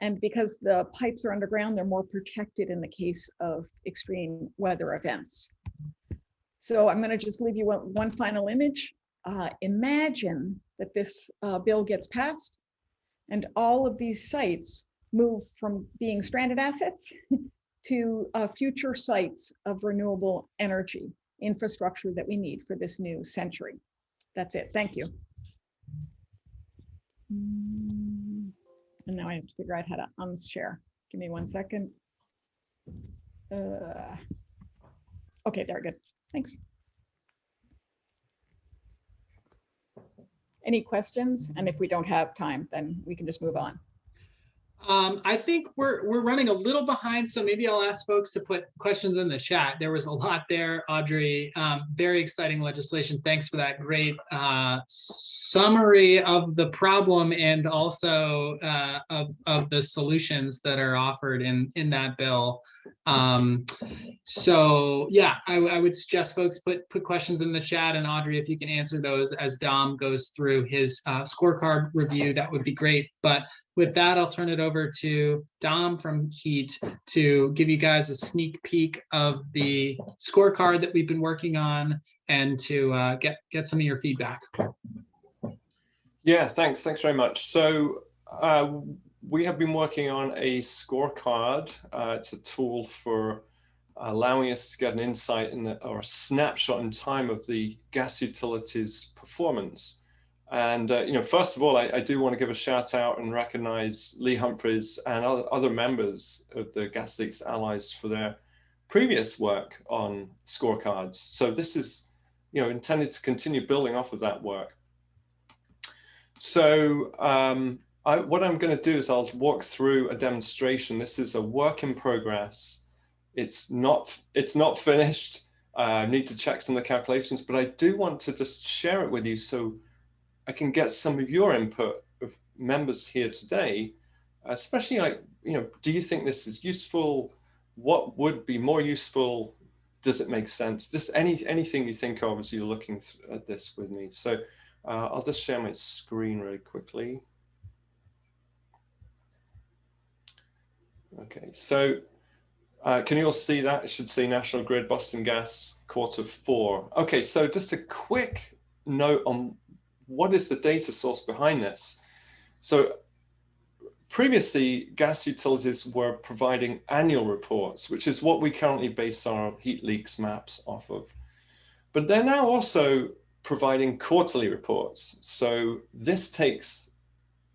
And because the pipes are underground, they're more protected in the case of extreme weather events. So I'm going to just leave you one final image. Imagine that this bill gets passed and all of these sites move from being stranded assets to future sites of renewable energy infrastructure that we need for this new century. That's it. Thank you. And now I have to figure out how to unshare. Give me 1 second. Okay, there, good. Thanks. Any questions? And if we don't have time, then we can just move on. I think we're running a little behind, so maybe I'll ask folks to put questions in the chat. There was a lot there, Audrey. Very exciting legislation. Thanks for that great summary of the problem and also of the solutions that are offered in that bill. So yeah, I would suggest folks put questions in the chat, and Audrey, if you can answer those as Dom goes through his scorecard review, that would be great. But with that, I'll turn it over to Dom from Heat to give you guys a sneak peek of the scorecard that we've been working on and to get some of your feedback. Yeah, thanks very much. So we have been working on a scorecard. It's a tool for allowing us to get an insight or a snapshot in time of the gas utilities performance. And first of all, I do want to give a shout out and recognize Lee Humphreys and other members of the Gas Leaks Allies for their previous work on scorecards. So this is intended to continue building off of that work. So what I'm going to do is I'll walk through a demonstration. This is a work in progress. It's not finished. I need to check some of the calculations, but I do want to just share it with you so I can get some of your input of members here today, especially do you think this is useful? What would be more useful? Does it make sense? Just anything you think of as you're looking at this with me. So I'll just share my screen really quickly. Okay, so can you all see that? It should say National Grid, Boston Gas, Q4. Okay, so just a quick note on what is the data source behind this? So previously, gas utilities were providing annual reports, which is what we currently base our heat leaks maps off of. But they're now also providing quarterly reports. So this takes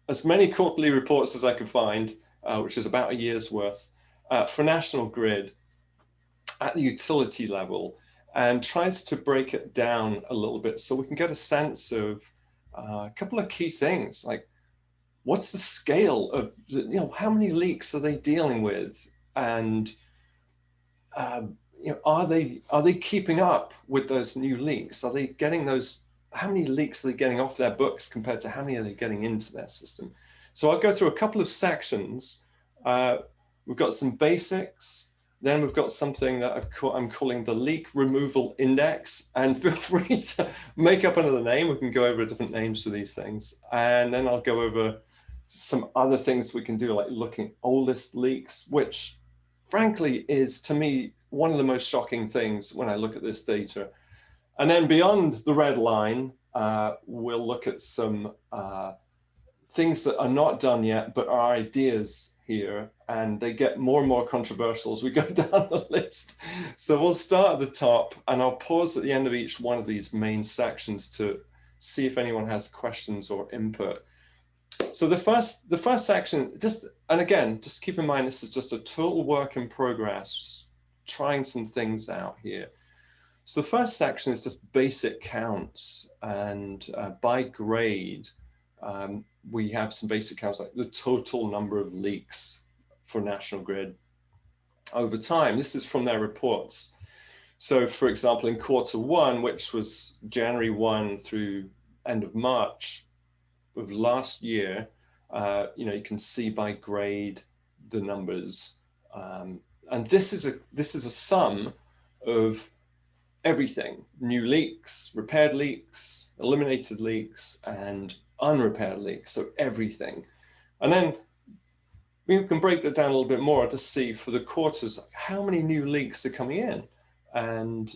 as many quarterly reports as I could find, which is about a year's worth, for National Grid. at the utility level and tries to break it down a little bit so we can get a sense of a couple of key things, like what's the scale of, how many leaks are they dealing with, and are they keeping up with those new leaks? Are they getting those? How many leaks are they getting off their books compared to how many are they getting into their system? So I'll go through a couple of sections. We've got some basics. Then we've got something that I'm calling the leak removal index, and feel free to make up another name. We can go over different names for these things. And then I'll go over some other things we can do, like looking at oldest leaks, which frankly is, to me, one of the most shocking things when I look at this data. And then beyond the red line, we'll look at some things that are not done yet, but are ideas here, and they get more and more controversial as we go down the list. So we'll start at the top, and I'll pause at the end of each one of these main sections to see if anyone has questions or input. So the first section, and again, just keep in mind, this is just a total work in progress, trying some things out here. So the first section is just basic counts, and by grade, we have some basic counts, like the total number of leaks for National Grid over time. This is from their reports. So for example, in Q1, which was January 1 through end of March of last year, you can see by grade the numbers. And this is a sum of everything: new leaks, repaired leaks, eliminated leaks, and unrepaired leaks, so everything. And then we can break that down a little bit more to see for the quarters how many new leaks are coming in, and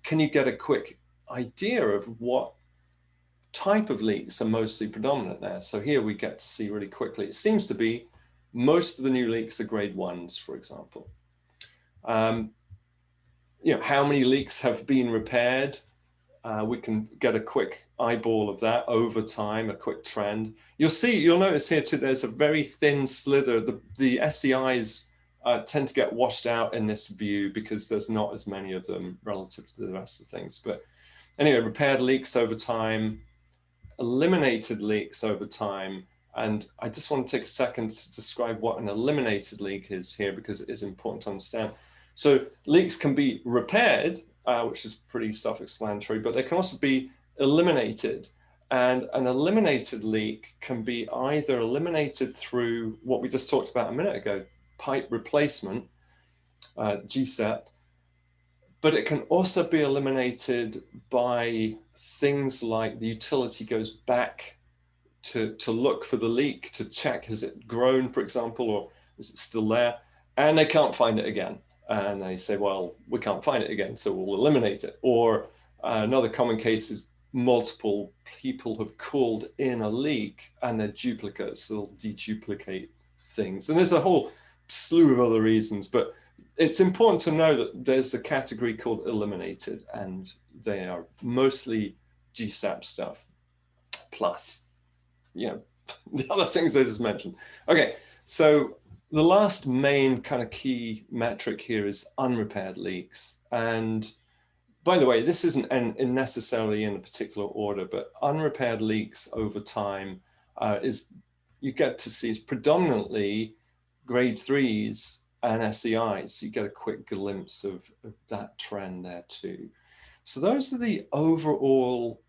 can you get a quick idea of what type of leaks are mostly predominant there? So here we get to see really quickly, it seems to be most of the new leaks are grade 1s, for example. How many leaks have been repaired? We can get a quick eyeball of that over time, a quick trend. You'll notice here too, there's a very thin slither. The SEIs tend to get washed out in this view because there's not as many of them relative to the rest of things. But anyway, repaired leaks over time, eliminated leaks over time. And I just want to take a second to describe what an eliminated leak is here, because it is important to understand. So leaks can be repaired, which is pretty self-explanatory, but they can also be eliminated. And an eliminated leak can be either eliminated through what we just talked about a minute ago, pipe replacement, GSEP, but it can also be eliminated by things like the utility goes back to look for the leak, to check, has it grown, for example, or is it still there? And they can't find it again. And they say, well, we can't find it again, so we'll eliminate it. Or another common case is multiple people have called in a leak and they're duplicates, so they'll deduplicate things. And there's a whole slew of other reasons, but it's important to know that there's a category called eliminated, and they are mostly GSAP stuff, plus, the other things I just mentioned. Okay, so the last main kind of key metric here is unrepaired leaks. And by the way, this isn't necessarily in a particular order, but unrepaired leaks over time you get to see is predominantly grade 3s and SEIs. So you get a quick glimpse of that trend there too. So those are the overall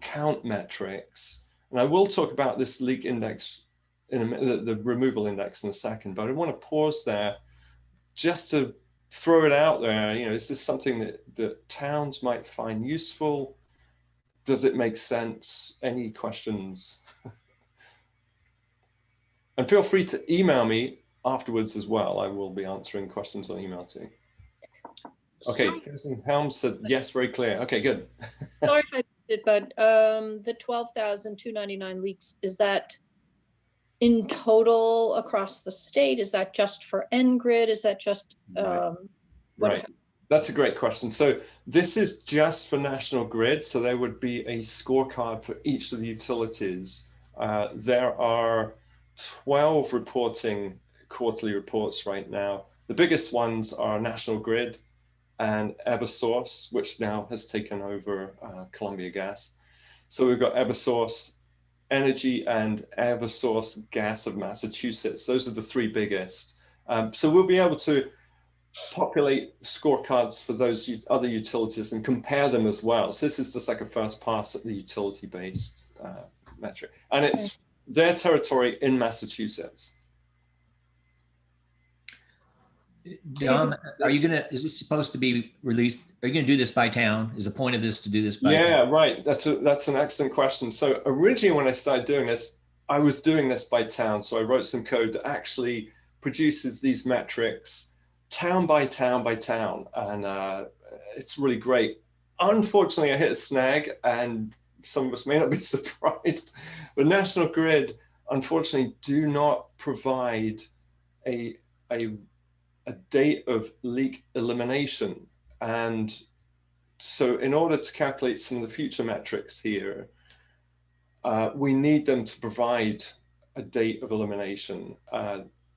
count metrics. And I will talk about this leak index the removal index in a second, but I want to pause there just to throw it out there. Is this something that towns might find useful? Does it make sense? Any questions? And feel free to email me afterwards as well. I will be answering questions on email too. Okay, Susan Helms said yes, very clear. Okay, good. Sorry if I did, but the 12,299 leaks, is that in total across the state? Is that just for N-Grid? Is that just right? That's a great question. So this is just for National Grid. So there would be a scorecard for each of the utilities. There are 12 reporting quarterly reports right now. The biggest ones are National Grid and Eversource, which now has taken over Columbia Gas. So we've got Eversource Energy and Eversource Gas of Massachusetts. Those are the three biggest. So we'll be able to populate scorecards for those other utilities and compare them as well. So this is just like a first pass at the utility-based metric. And it's their territory in Massachusetts. Dom, are you gonna, is it supposed to be released? Are you gonna do this by town? Is the point of this to do this by town? Yeah, right. That's an excellent question. So originally when I started doing this, I was doing this by town. So I wrote some code that actually produces these metrics town by town by town. And it's really great. Unfortunately, I hit a snag, and some of us may not be surprised, but National Grid, unfortunately, do not provide a date of leak elimination. And so in order to calculate some of the future metrics here, we need them to provide a date of elimination.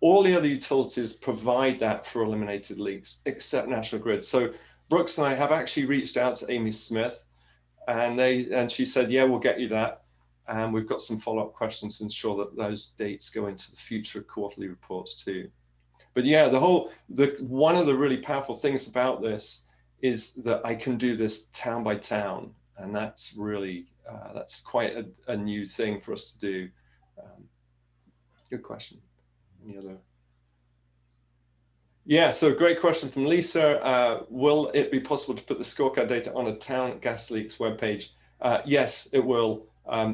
All the other utilities provide that for eliminated leaks, except National Grid. So Brooks and I have actually reached out to Amy Smith, and she said, yeah, we'll get you that. And we've got some follow-up questions to ensure that those dates go into the future quarterly reports too. But yeah, one of the really powerful things about this is that I can do this town by town, and that's really that's quite a new thing for us to do. Good question. Any other? Yeah, so great question from Lisa. Will it be possible to put the scorecard data on a town gas leaks webpage? Yes, it will.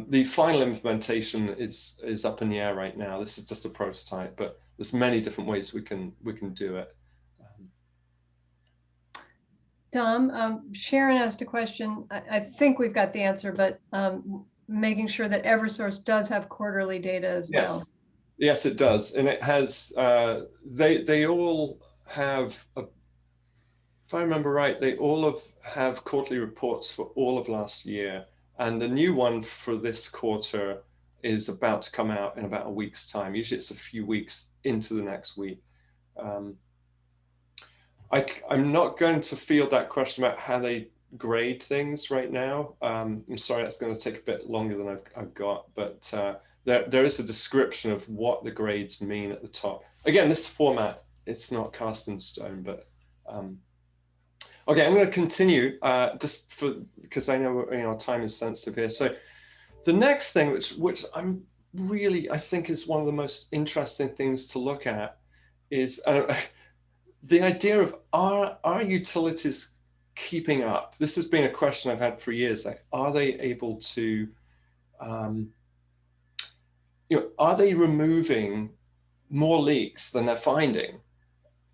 The final implementation is up in the air right now. This is just a prototype, but there's many different ways we can do it. Tom, Sharon asked a question. I think we've got the answer, but making sure that Eversource does have quarterly data as well. Yes, it does. And it has, they all have, if I remember right, they all have quarterly reports for all of last year. And the new one for this quarter is about to come out in about a week's time. Usually it's a few weeks into the next week. I'm not going to field that question about how they grade things right now. I'm sorry, that's going to take a bit longer than I've got, but there is a description of what the grades mean at the top. Again, this format, it's not cast in stone, but okay, I'm going to continue just because I know time is sensitive here. So the next thing, which I think is one of the most interesting things to look at, is the idea of are utilities keeping up? This has been a question I've had for years. Like, are they able to, are they removing more leaks than they're finding,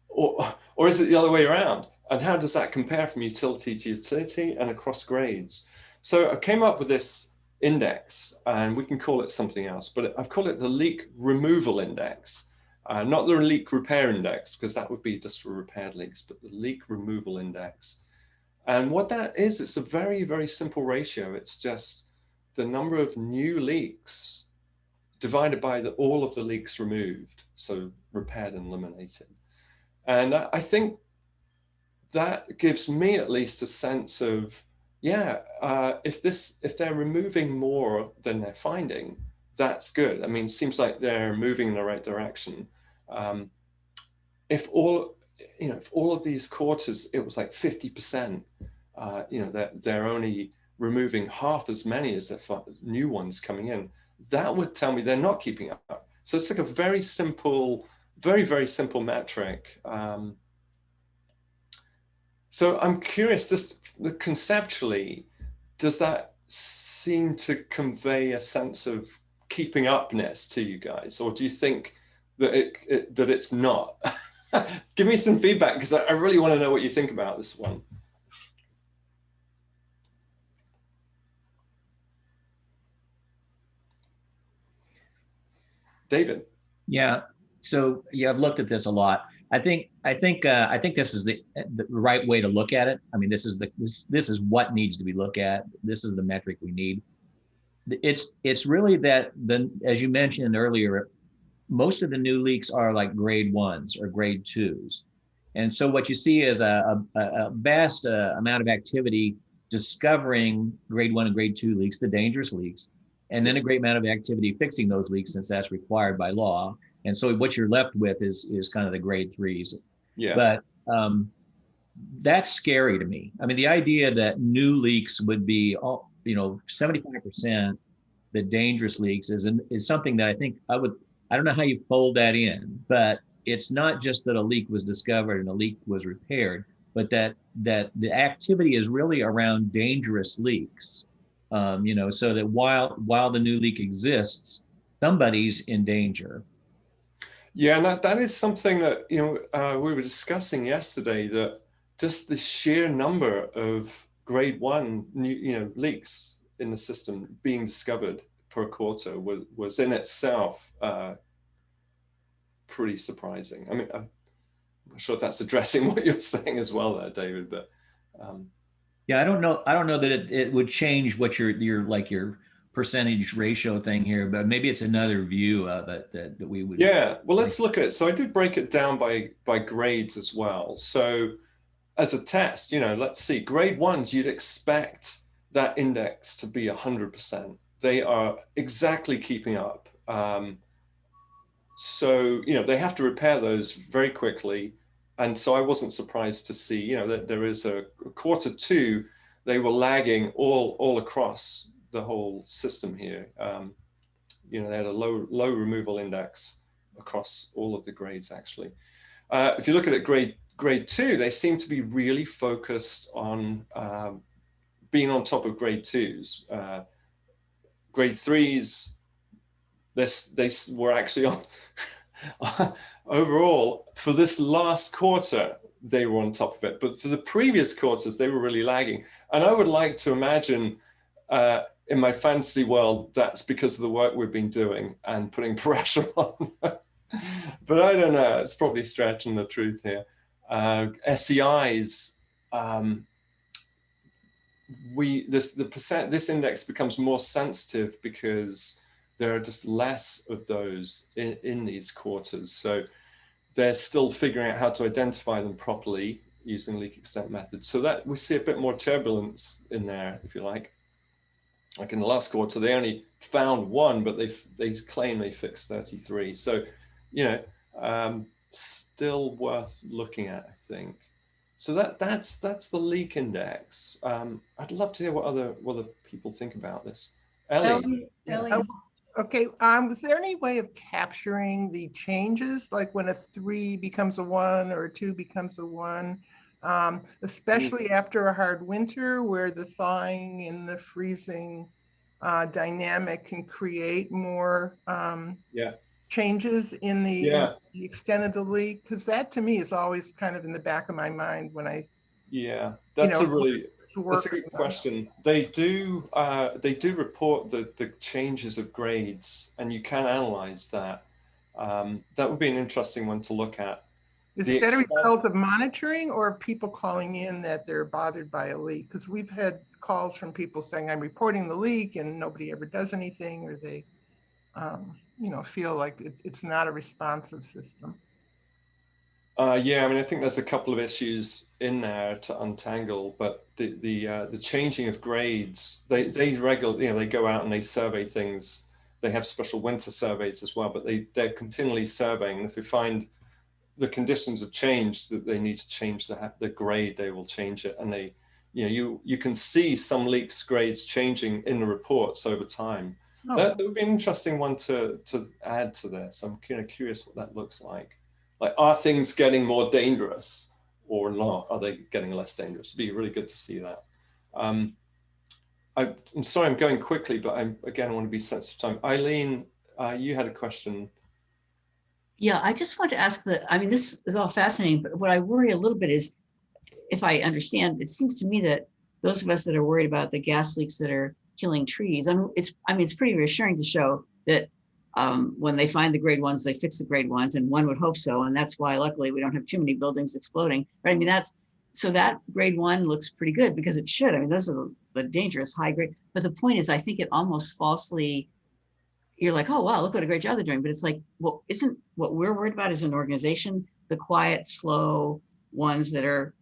or is it the other way around? And how does that compare from utility to utility and across grades? So I came up with this index, and we can call it something else, but I've called it the leak removal index. Not the leak repair index, because that would be just for repaired leaks, but the leak removal index. And what that is, it's a very, very simple ratio. It's just the number of new leaks divided by all of the leaks removed, so repaired and eliminated. And I think that gives me at least a sense of, if they're removing more than they're finding, that's good. I mean, it seems like they're moving in the right direction. If all of these quarters, it was like 50%, they're only removing half as many as the new ones coming in, that would tell me they're not keeping up. So it's like a very simple, very, very simple metric. So I'm curious, just conceptually, does that seem to convey a sense of keeping upness to you guys, or do you think that it's not? Give me some feedback, because I really want to know what you think about this one. David. Yeah. So I've looked at this a lot. I think this is the right way to look at it. I mean, this is what needs to be looked at. This is the metric we need. It's really that as you mentioned earlier, most of the new leaks are like grade 1s or grade 2s. And so what you see is a vast amount of activity discovering grade 1 and grade 2 leaks, the dangerous leaks, and then a great amount of activity fixing those leaks since that's required by law. And so what you're left with is kind of the grade 3s. Yeah. But that's scary to me. I mean, the idea that new leaks would be, 75% the dangerous leaks is something that I think I don't know how you fold that in, but it's not just that a leak was discovered and a leak was repaired, but that the activity is really around dangerous leaks. So that while the new leak exists, somebody's in danger. Yeah, and that is something that we were discussing yesterday, that just the sheer number of grade 1 leaks in the system being discovered per quarter was in itself pretty surprising. I mean, I'm not sure if that's addressing what you're saying as well there, David, but yeah, I don't know that it would change what your percentage ratio thing here, but maybe it's another view of it that we would. Yeah, well, let's look at it. So I did break it down by grades as well. So as a test, let's see, grade 1s, you'd expect that index to be 100%. They are exactly keeping up. So, they have to repair those very quickly. And so I wasn't surprised to see, that there is a quarter 2, they were lagging all across the whole system here. They had a low removal index across all of the grades, actually. If you look at it, grade 2, they seem to be really focused on being on top of grade 2s. Grade 3s, they were actually on overall for this last quarter, they were on top of it, but for the previous quarters, they were really lagging. And I would like to imagine in my fantasy world, that's because of the work we've been doing and putting pressure on. But I don't know, it's probably stretching the truth here. SEIs, this index becomes more sensitive because there are just less of those in these quarters. So they're still figuring out how to identify them properly using leak extent methods. So that we see a bit more turbulence in there, if you like. Like in the last quarter, they only found 1, but they claim they fixed 33. So, still worth looking at, I think. So that's the leak index. I'd love to hear what other people think about this. Ellie. Ellie. Okay, was there any way of capturing the changes, like when a 3 becomes a 1 or a 2 becomes a 1, especially after a hard winter where the thawing and the freezing dynamic can create more changes in the extent of the leak? Because that to me is always kind of in the back of my mind when I that's a good question. They do report the changes of grades, and you can analyze that. That would be an interesting one to look at. Is that a result of monitoring or of people calling in that they're bothered by a leak? Because we've had calls from people saying, I'm reporting the leak and nobody ever does anything, or they feel like it's not a responsive system. Yeah, I mean, I think there's a couple of issues in there to untangle, but the changing of grades, they regularly, they go out and they survey things. They have special winter surveys as well, but they're continually surveying. And if they find the conditions have changed, that they need to change the grade, they will change it. And they, you can see some leaks grades changing in the reports over time. Oh. That would be an interesting one to add to this. I'm kind of curious what that looks like. Like, are things getting more dangerous or not? Are they getting less dangerous? It'd be really good to see that. I'm sorry, I'm going quickly, but I want to be sensitive to time. Eileen, you had a question. Yeah, I just want to ask this is all fascinating, but what I worry a little bit is, if I understand, it seems to me that those of us that are worried about the gas leaks that are killing trees, it's pretty reassuring to show that when they find the grade 1s, they fix the grade 1s, and one would hope so. And that's why, luckily, we don't have too many buildings exploding. Right? I mean, so that grade 1 looks pretty good, because it should. I mean, those are the dangerous high grade. But the point is, I think it almost falsely, you're like, oh, wow, look what a great job they're doing. But it's like, well, isn't what we're worried about as an organization the quiet, slow, ones that are,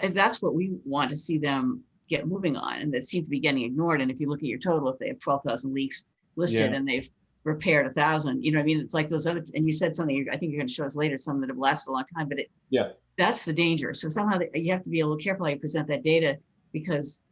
that's what we want to see them get moving on, and that seem to be getting ignored. And if you look at your total, if they have 12,000 leaks listed and they've repaired 1,000, you know what I mean? It's like those other, and you said something, I think you're going to show us later, some that have lasted a long time, but that's the danger. So somehow you have to be a little careful how you present that data, because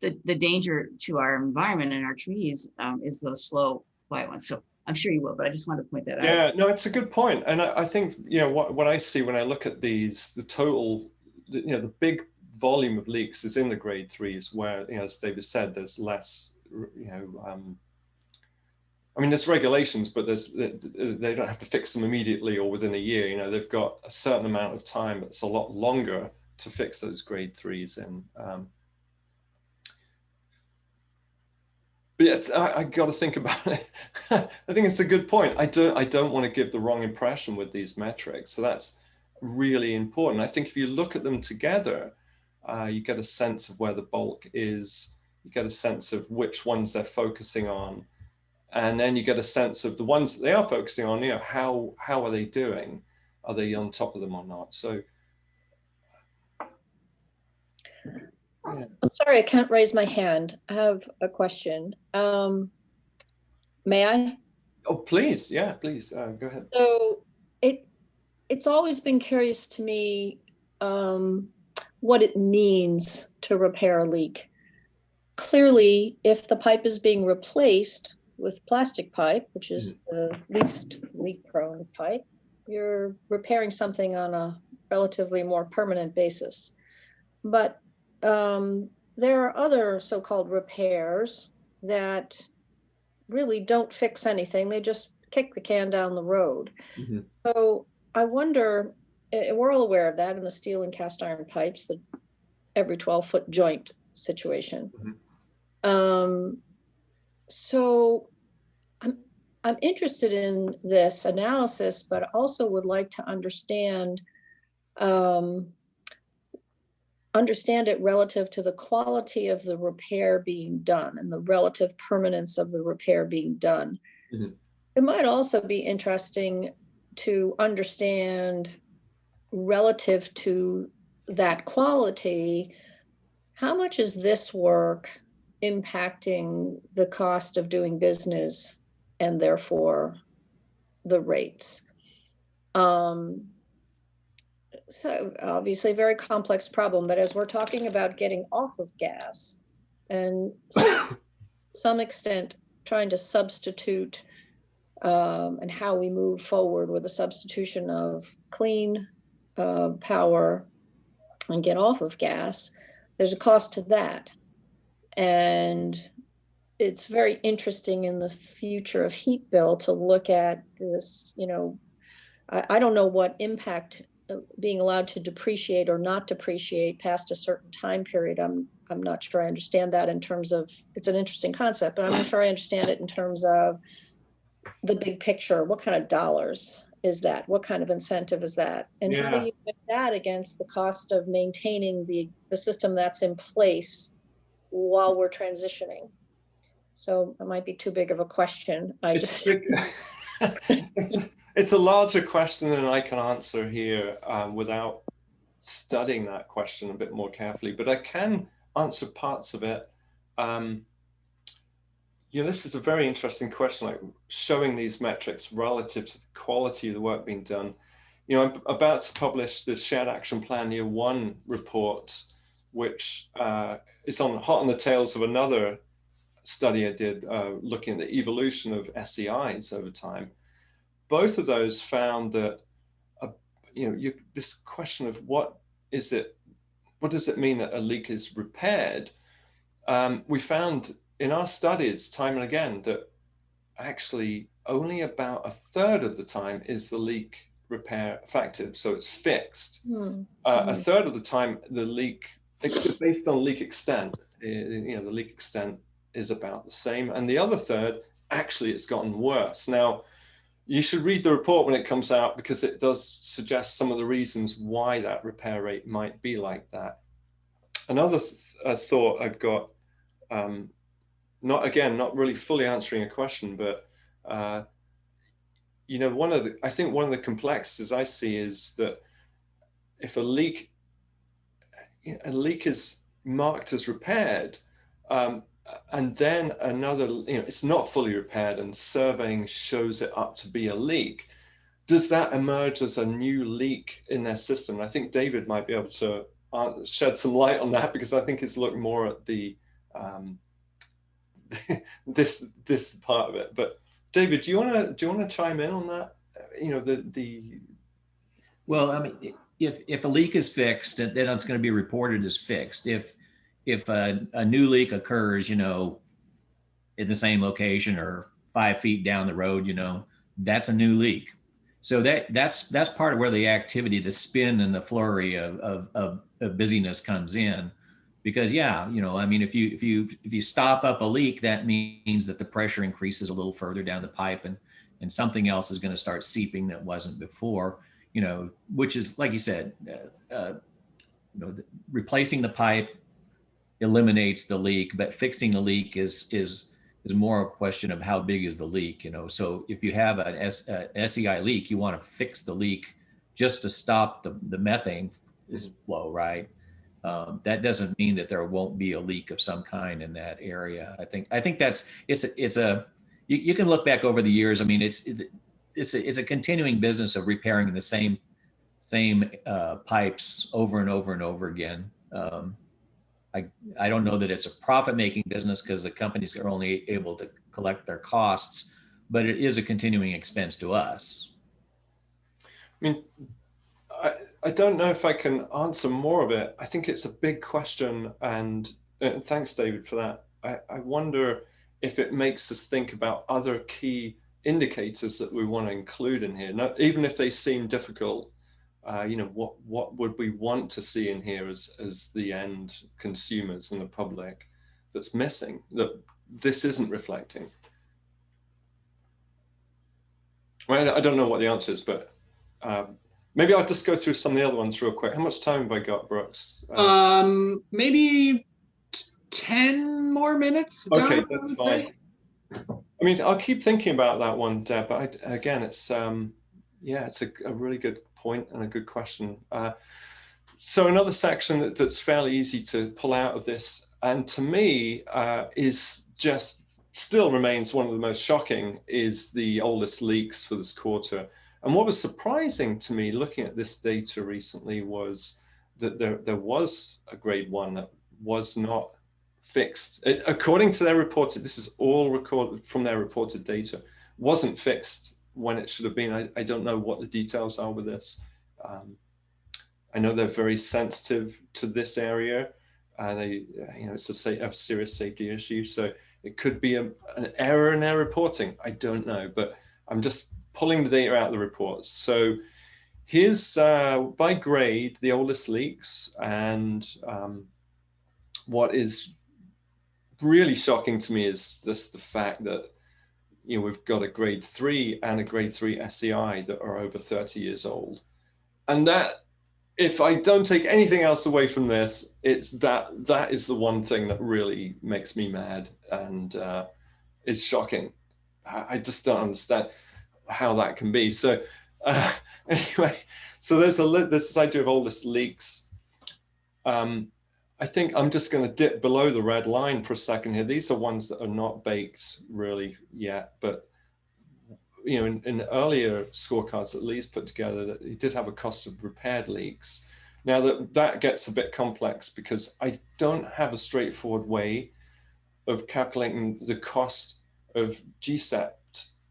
the danger to our environment and our trees is those slow, quiet ones. So I'm sure you will, but I just wanted to point that out. Yeah, no, it's a good point. And I think, you know, what I see when I look at these, the total, you know, the big volume of leaks is in the grade 3s, where, you know, as David said, there's less, you know, I mean, there's regulations, but they don't have to fix them immediately or within a year. You know, they've got a certain amount of time that's a lot longer to fix those grade 3s in. But yes, I got to think about it. I think it's a good point. I don't want to give the wrong impression with these metrics. So that's really important. I think if you look at them together, you get a sense of where the bulk is. You get a sense of which ones they're focusing on. And then you get a sense of the ones that they are focusing on, you know, how are they doing? Are they on top of them or not? So, yeah. I'm sorry, I can't raise my hand. I have a question. May I? Oh, please. Yeah, please. Go ahead. So it's always been curious to me what it means to repair a leak. Clearly, if the pipe is being replaced with plastic pipe, which is the least leak-prone pipe, you're repairing something on a relatively more permanent basis. But there are other so-called repairs that really don't fix anything. They just kick the can down the road. So I wonder, we're all aware of that in the steel and cast iron pipes, the every 12-foot joint situation. So I'm interested in this analysis, but also would like to understand it relative to the quality of the repair being done and the relative permanence of the repair being done. It might also be interesting to understand, relative to that quality, how much is this work impacting the cost of doing business and therefore the rates? So obviously a very complex problem, but as we're talking about getting off of gas and to some extent trying to substitute and how we move forward with a substitution of clean power and get off of gas, there's a cost to that. And it's very interesting in the future of heat bill to look at this, you know, I don't know what impact being allowed to depreciate or not depreciate past a certain time period. I'm not sure I understand that in terms of, it's an interesting concept, but I'm not sure I understand it in terms of the big picture. What kind of dollars is that? What kind of incentive is that? And how do you put that against the cost of maintaining the system that's in place while we're transitioning? So it might be too big of a question. It's a larger question than I can answer here without studying that question a bit more carefully, but I can answer parts of it. You know, this is a very interesting question, like showing these metrics relative to the quality of the work being done. You know, I'm about to publish the Shared Action Plan Year 1 report, which is hot on the tails of another study I did looking at the evolution of SEIs over time. Both of those found that, you know, this question of what does it mean that a leak is repaired? We found in our studies time and again that actually only about 1/3 of the time is the leak repair effective, so it's fixed. 1/3 of the time the leak, it's based on leak extent, you know, the leak extent is about the same, and the other 1/3 actually it's gotten worse. Now you should read the report when it comes out, because it does suggest some of the reasons why that repair rate might be like that. Another thought I've got, not really fully answering a question, but you know, I think one of the complexities I see is that if a leak is marked as repaired, and then another, it's not fully repaired and surveying shows it up to be a leak, does that emerge as a new leak in their system? And I think David might be able to shed some light on that, because I think it's looked more at the this part of it. But David, do you want to chime in on that? Well, I mean, if a leak is fixed, then it's going to be reported as fixed. If a new leak occurs, in the same location or 5 feet down the road, that's a new leak. So that's part of where the activity, the spin and the flurry of busyness comes in, because I mean, if you stop up a leak, that means that the pressure increases a little further down the pipe, and something else is going to start seeping that wasn't before, which is, like you said, replacing the pipe eliminates the leak, but fixing the leak is more a question of how big is the leak, So if you have an SEI leak, you want to fix the leak just to stop the methane flow, right? That doesn't mean that there won't be a leak of some kind in that area. I think you can look back over the years. I mean, it's a continuing business of repairing the same pipes over and over and over again. I don't know that it's a profit-making business, because the companies are only able to collect their costs, but it is a continuing expense to us. I mean, I don't know if I can answer more of it. I think it's a big question, and thanks, David, for that. I wonder if it makes us think about other key indicators that we want to include in here, even if they seem difficult. What would we want to see in here as the end consumers and the public that's missing, that this isn't reflecting? I don't know what the answer is, but maybe I'll just go through some of the other ones real quick. How much time have I got, Brooks? Maybe 10 more minutes. Okay, that's fine. I mean, I'll keep thinking about that one, Deb, but again, it's it's a really good point and a good question. So another section that's fairly easy to pull out of this, and to me is just still remains one of the most shocking, is the oldest leaks for this quarter. And what was surprising to me looking at this data recently was that there was a grade 1 that was not fixed. According to their reported, this is all recorded from their reported data, wasn't fixed when it should have been. I don't know what the details are with this. I know they're very sensitive to this area. It's a serious safety issue. So it could be an error in their reporting. I don't know, but I'm just pulling the data out of the reports. So here's by grade, the oldest leaks. And what is really shocking to me is the fact that we've got a grade 3 and a grade 3 SEI that are over 30 years old. And that, if I don't take anything else away from this, it's that is the one thing that really makes me mad and is shocking. I just don't understand how that can be. So anyway, so there's this idea of oldest leaks. I think I'm just going to dip below the red line for a second here. These are ones that are not baked really yet, but in earlier scorecards that Lee's put together, that he did have a cost of repaired leaks. Now that gets a bit complex, because I don't have a straightforward way of calculating the cost of GSEP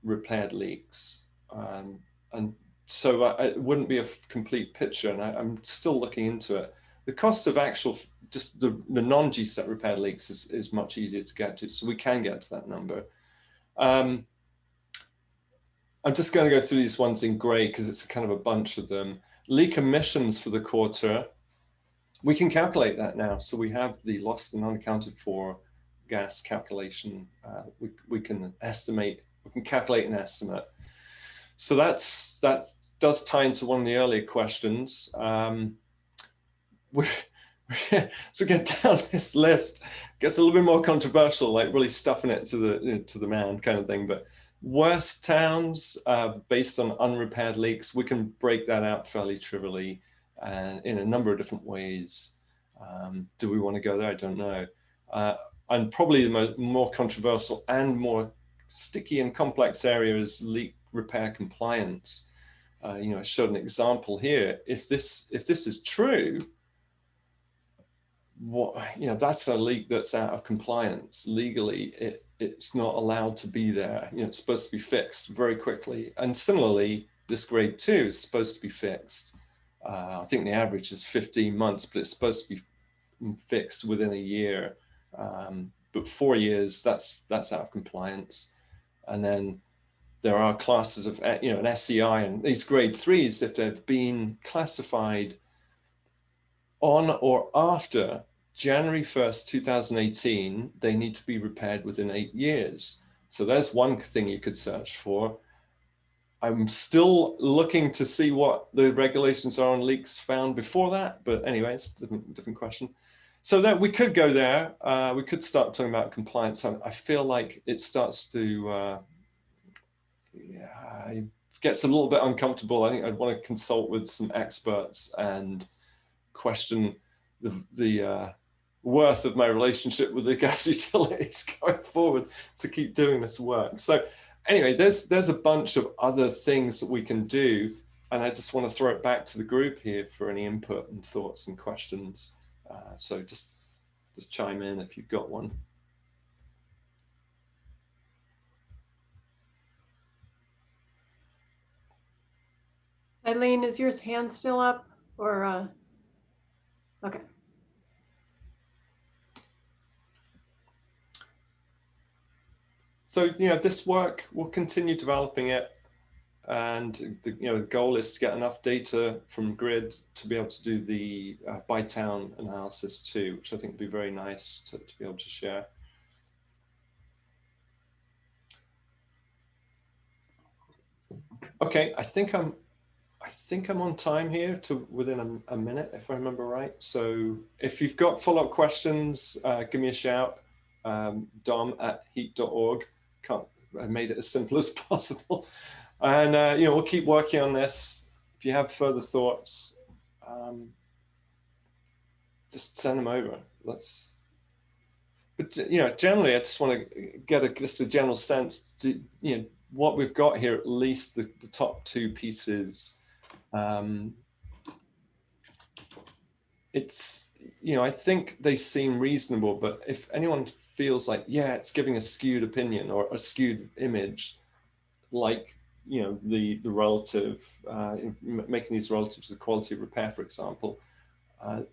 repaired leaks, and so it wouldn't be a complete picture, and I'm still looking into it. The cost of actual just the non-GSEP repaired leaks is much easier to get to, so we can get to that number. I'm just going to go through these ones in gray because it's kind of a bunch of them. Leak emissions for the quarter, we can calculate that now. So we have the lost and unaccounted for gas calculation. We can estimate, we can calculate an estimate. So that does tie into one of the earlier questions. So get down this list, gets a little bit more controversial, like really stuffing it to the man kind of thing. But worst towns based on unrepaired leaks, we can break that out fairly trivially. and in a number of different ways. Do we want to go there? I don't know. And probably the more controversial and more sticky and complex area is leak repair compliance. You know, I showed an example here. If this is true, that's a leak that's out of compliance legally. It's not allowed to be there. You know, it's supposed to be fixed very quickly. And similarly, this grade 2 is supposed to be fixed. I think the average is 15 months, but it's supposed to be fixed within a year. But 4 years, that's out of compliance. And then there are classes of, an SEI and these grade 3s, if they've been classified on or after January 1st, 2018, they need to be repaired within 8 years. So there's one thing you could search for. I'm still looking to see what the regulations are on leaks found before that, but anyway, it's a different question. So that we could go there. We could start talking about compliance. I feel like it starts to, it gets a little bit uncomfortable. I think I'd want to consult with some experts and question the worth of my relationship with the gas utilities going forward to keep doing this work. So anyway, there's a bunch of other things that we can do, and I just want to throw it back to the group here for any input and thoughts and questions. So just chime in if you've got one. Eileen, is yours hand still up or, okay. So, this work, we'll continue developing it. And the goal is to get enough data from grid to be able to do the by town analysis too, which I think would be very nice to be able to share. Okay, I think I'm on time here to within a minute, if I remember right. So if you've got follow-up questions, give me a shout. dom@heat.org. I made it as simple as possible. And, we'll keep working on this. If you have further thoughts, just send them over. But generally, I just want to get just a general sense to, what we've got here, at least the top two pieces. It's, I think they seem reasonable, but if anyone feels like, yeah, it's giving a skewed opinion or a skewed image, like, the relative, making these relative to the quality of repair, for example, I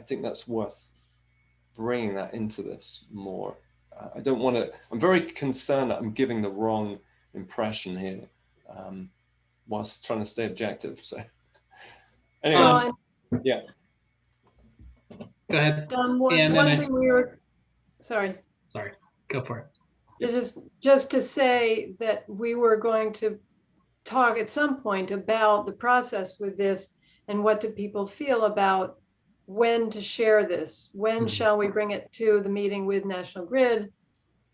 think that's worth bringing that into this more. I don't want to, I'm very concerned that I'm giving the wrong impression here, whilst trying to stay objective. So anyway, yeah. Go ahead. One thing we were, sorry, go for it. Just to say that we were going to talk at some point about the process with this and what do people feel about when to share this? When shall we bring it to the meeting with National Grid?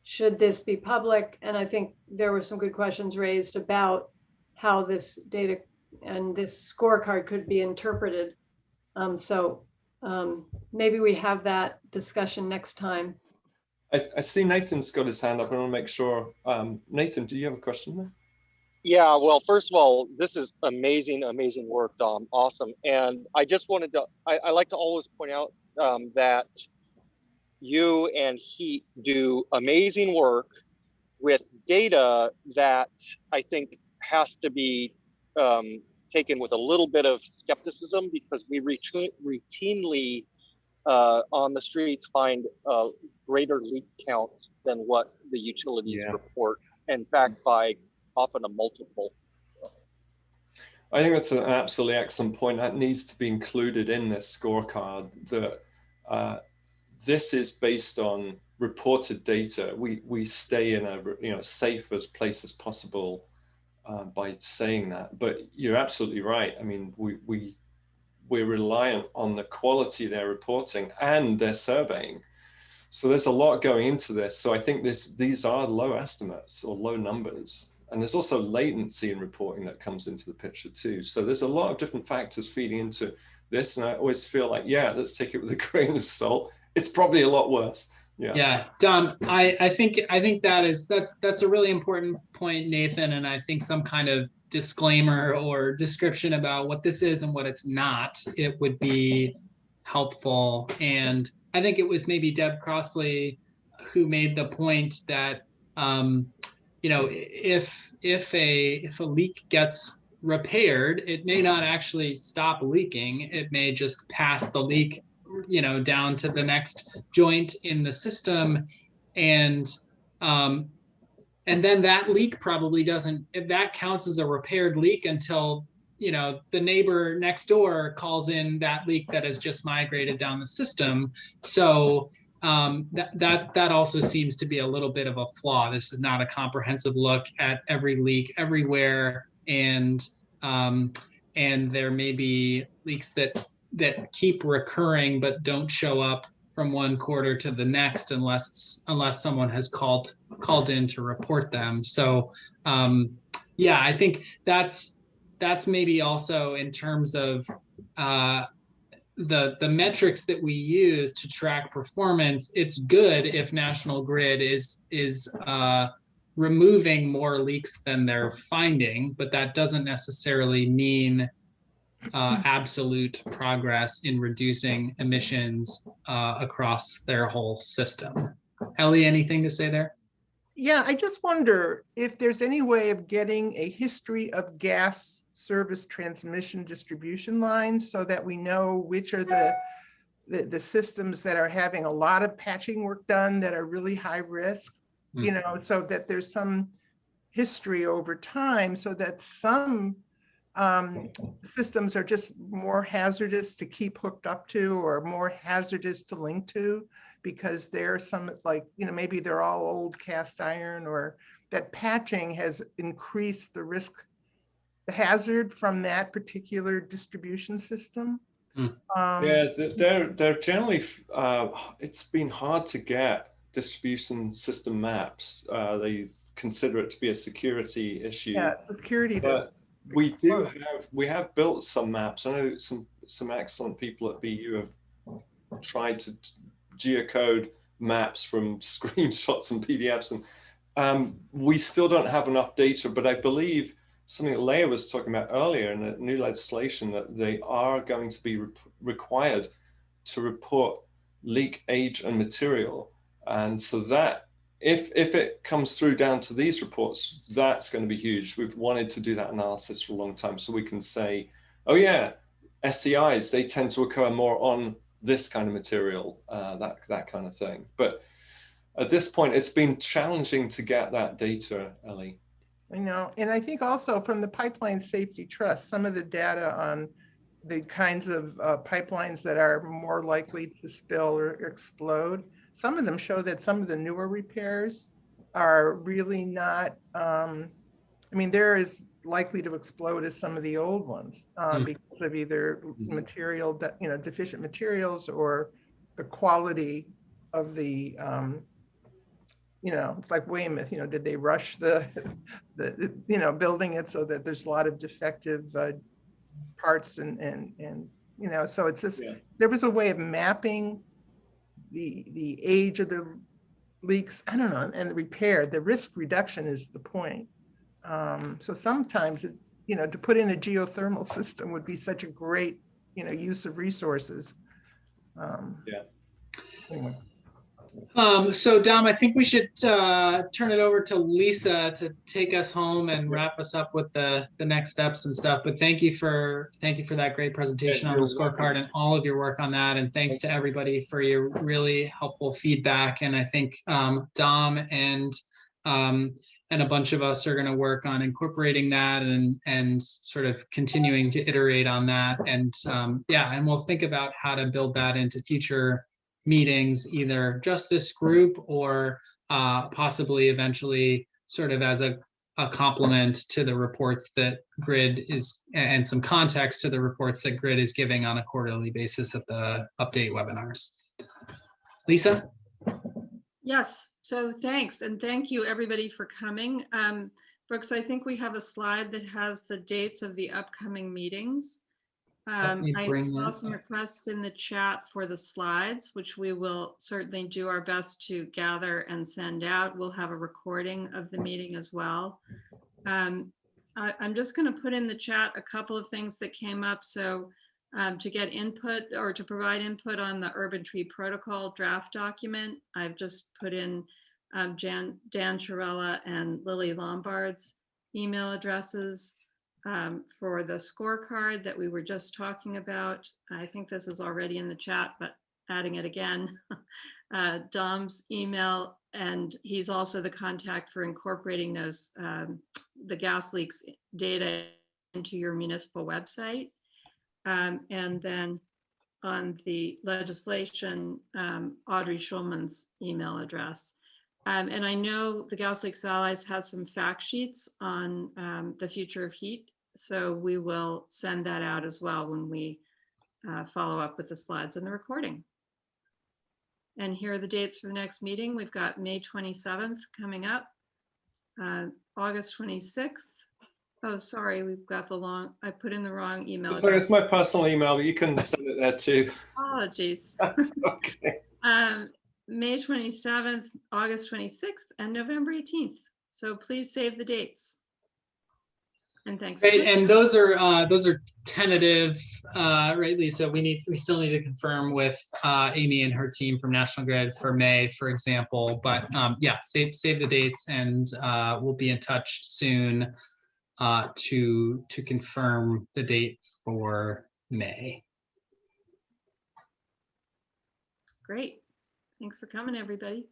Should this be public? And I think there were some good questions raised about how this data and this scorecard could be interpreted. Maybe we have that discussion next time. I see Nathan's got his hand up. I want to make sure. Nathan, do you have a question there? Yeah, well, first of all, this is amazing, amazing work, Dom. Awesome. And I just wanted to, I like to always point out that you and Heat do amazing work with data that I think has to be taken with a little bit of skepticism, because we routinely on the streets find a greater leak count than what the utilities report. In fact, by often a multiple. I think that's an absolutely excellent point. That needs to be included in this scorecard. That this is based on reported data. We stay in a safe as place as possible by saying that. But you're absolutely right. I mean, we're reliant on the quality they're reporting and their surveying. So there's a lot going into this. So I think these are low estimates or low numbers. And there's also latency in reporting that comes into the picture too. So there's a lot of different factors feeding into this, and I always feel like, yeah, let's take it with a grain of salt. It's probably a lot worse. Yeah, Dom, I think that's a really important point, Nathan, and I think some kind of disclaimer or description about what this is and what it's not, it would be helpful. And I think it was maybe Deb Crossley who made the point that you know, if a leak gets repaired, it may not actually stop leaking. It may just pass the leak, you know, down to the next joint in the system, and then that leak probably doesn't. That counts as a repaired leak until, you know, the neighbor next door calls in that leak that has just migrated down the system. So that also seems to be a little bit of a flaw. This is not a comprehensive look at every leak everywhere, and there may be leaks that keep recurring but don't show up from one quarter to the next unless someone has called in to report them. So yeah, I think that's maybe also in terms of the metrics that we use to track performance. It's good if National Grid is removing more leaks than they're finding, but that doesn't necessarily mean absolute progress in reducing emissions across their whole system. Ellie, anything to say there? Yeah, I just wonder if there's any way of getting a history of gas service transmission distribution lines so that we know which are the systems that are having a lot of patching work done that are really high risk, you know, so that there's some history over time, so that some systems are just more hazardous to keep hooked up to or more hazardous to link to, because there's some, like, you know, maybe they're all old cast iron, or that patching has increased the risk, the hazard from that particular distribution system. Yeah, they're generally, it's been hard to get distribution system maps. They consider it to be a security issue. Yeah, security. But we have built some maps. I know some excellent people at BU have tried to geocode maps from screenshots and PDFs, and we still don't have enough data. But I believe something that Leah was talking about earlier in the new legislation, that they are going to be required to report leak age and material. And so that if it comes through down to these reports, that's going to be huge. We've wanted to do that analysis for a long time, so we can say, oh yeah, SCIs, they tend to occur more on this kind of material, that kind of thing. But at this point, it's been challenging to get that data, Ellie. I know, and I think also from the Pipeline Safety Trust, some of the data on the kinds of pipelines that are more likely to spill or explode, some of them show that some of the newer repairs are really not, I mean, they're as likely to explode as some of the old ones because of either material, you know, deficient materials, or the quality of the, you know, it's like Weymouth, you know, did they rush the you know, building it so that there's a lot of defective parts and you know, so it's just, there was a way of mapping the age of the leaks, I don't know, and the repair, the risk reduction is the point. So sometimes, you know, to put in a geothermal system would be such a great, you know, use of resources. Anyway. So Dom, I think we should turn it over to Lisa to take us home and wrap us up with the next steps and stuff. But thank you for that great presentation on the scorecard and all of your work on that. And thanks to everybody for your really helpful feedback. And I think Dom and a bunch of us are going to work on incorporating that and sort of continuing to iterate on that. And yeah, and we'll think about how to build that into future meetings, either just this group or possibly eventually sort of as a complement to the reports that Grid is, and some context to the reports that Grid is giving on a quarterly basis at the update webinars. Lisa? Yes, so thanks, and thank you everybody for coming. Brooks, I think we have a slide that has the dates of the upcoming meetings. me I bring saw that some up. requests in the chat for the slides, which we will certainly do our best to gather and send out. We'll have a recording of the meeting as well. I'm just going to put in the chat a couple of things that came up. So to get input or to provide input on the Urban Tree Protocol draft document, I've just put in Dan Chiarella and Lily Lombard's email addresses. For the scorecard that we were just talking about. I think this is already in the chat, but adding it again. Dom's email, and he's also the contact for incorporating those, the gas leaks data into your municipal website. And then on the legislation, Audrey Schulman's email address. And I know the Gas Leaks Allies has some fact sheets on the future of heat. So we will send that out as well when we follow up with the slides and the recording. And here are the dates for the next meeting. We've got May 27th coming up, August 26th. Oh, sorry, we've got the long, I put in the wrong email address. It's my personal email, but you can send it there too. Apologies. That's okay. May 27th, August 26th, and November 18th. So please save the dates. And thanks. Great, and those are tentative, right, Lisa? We still need to confirm with Amy and her team from National Grid for May, for example. But yeah, save the dates, and we'll be in touch soon to confirm the date for May. Great. Thanks for coming, everybody.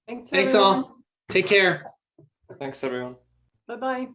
Thanks Thanks everyone. all. Take care. Thanks, everyone. Bye-bye.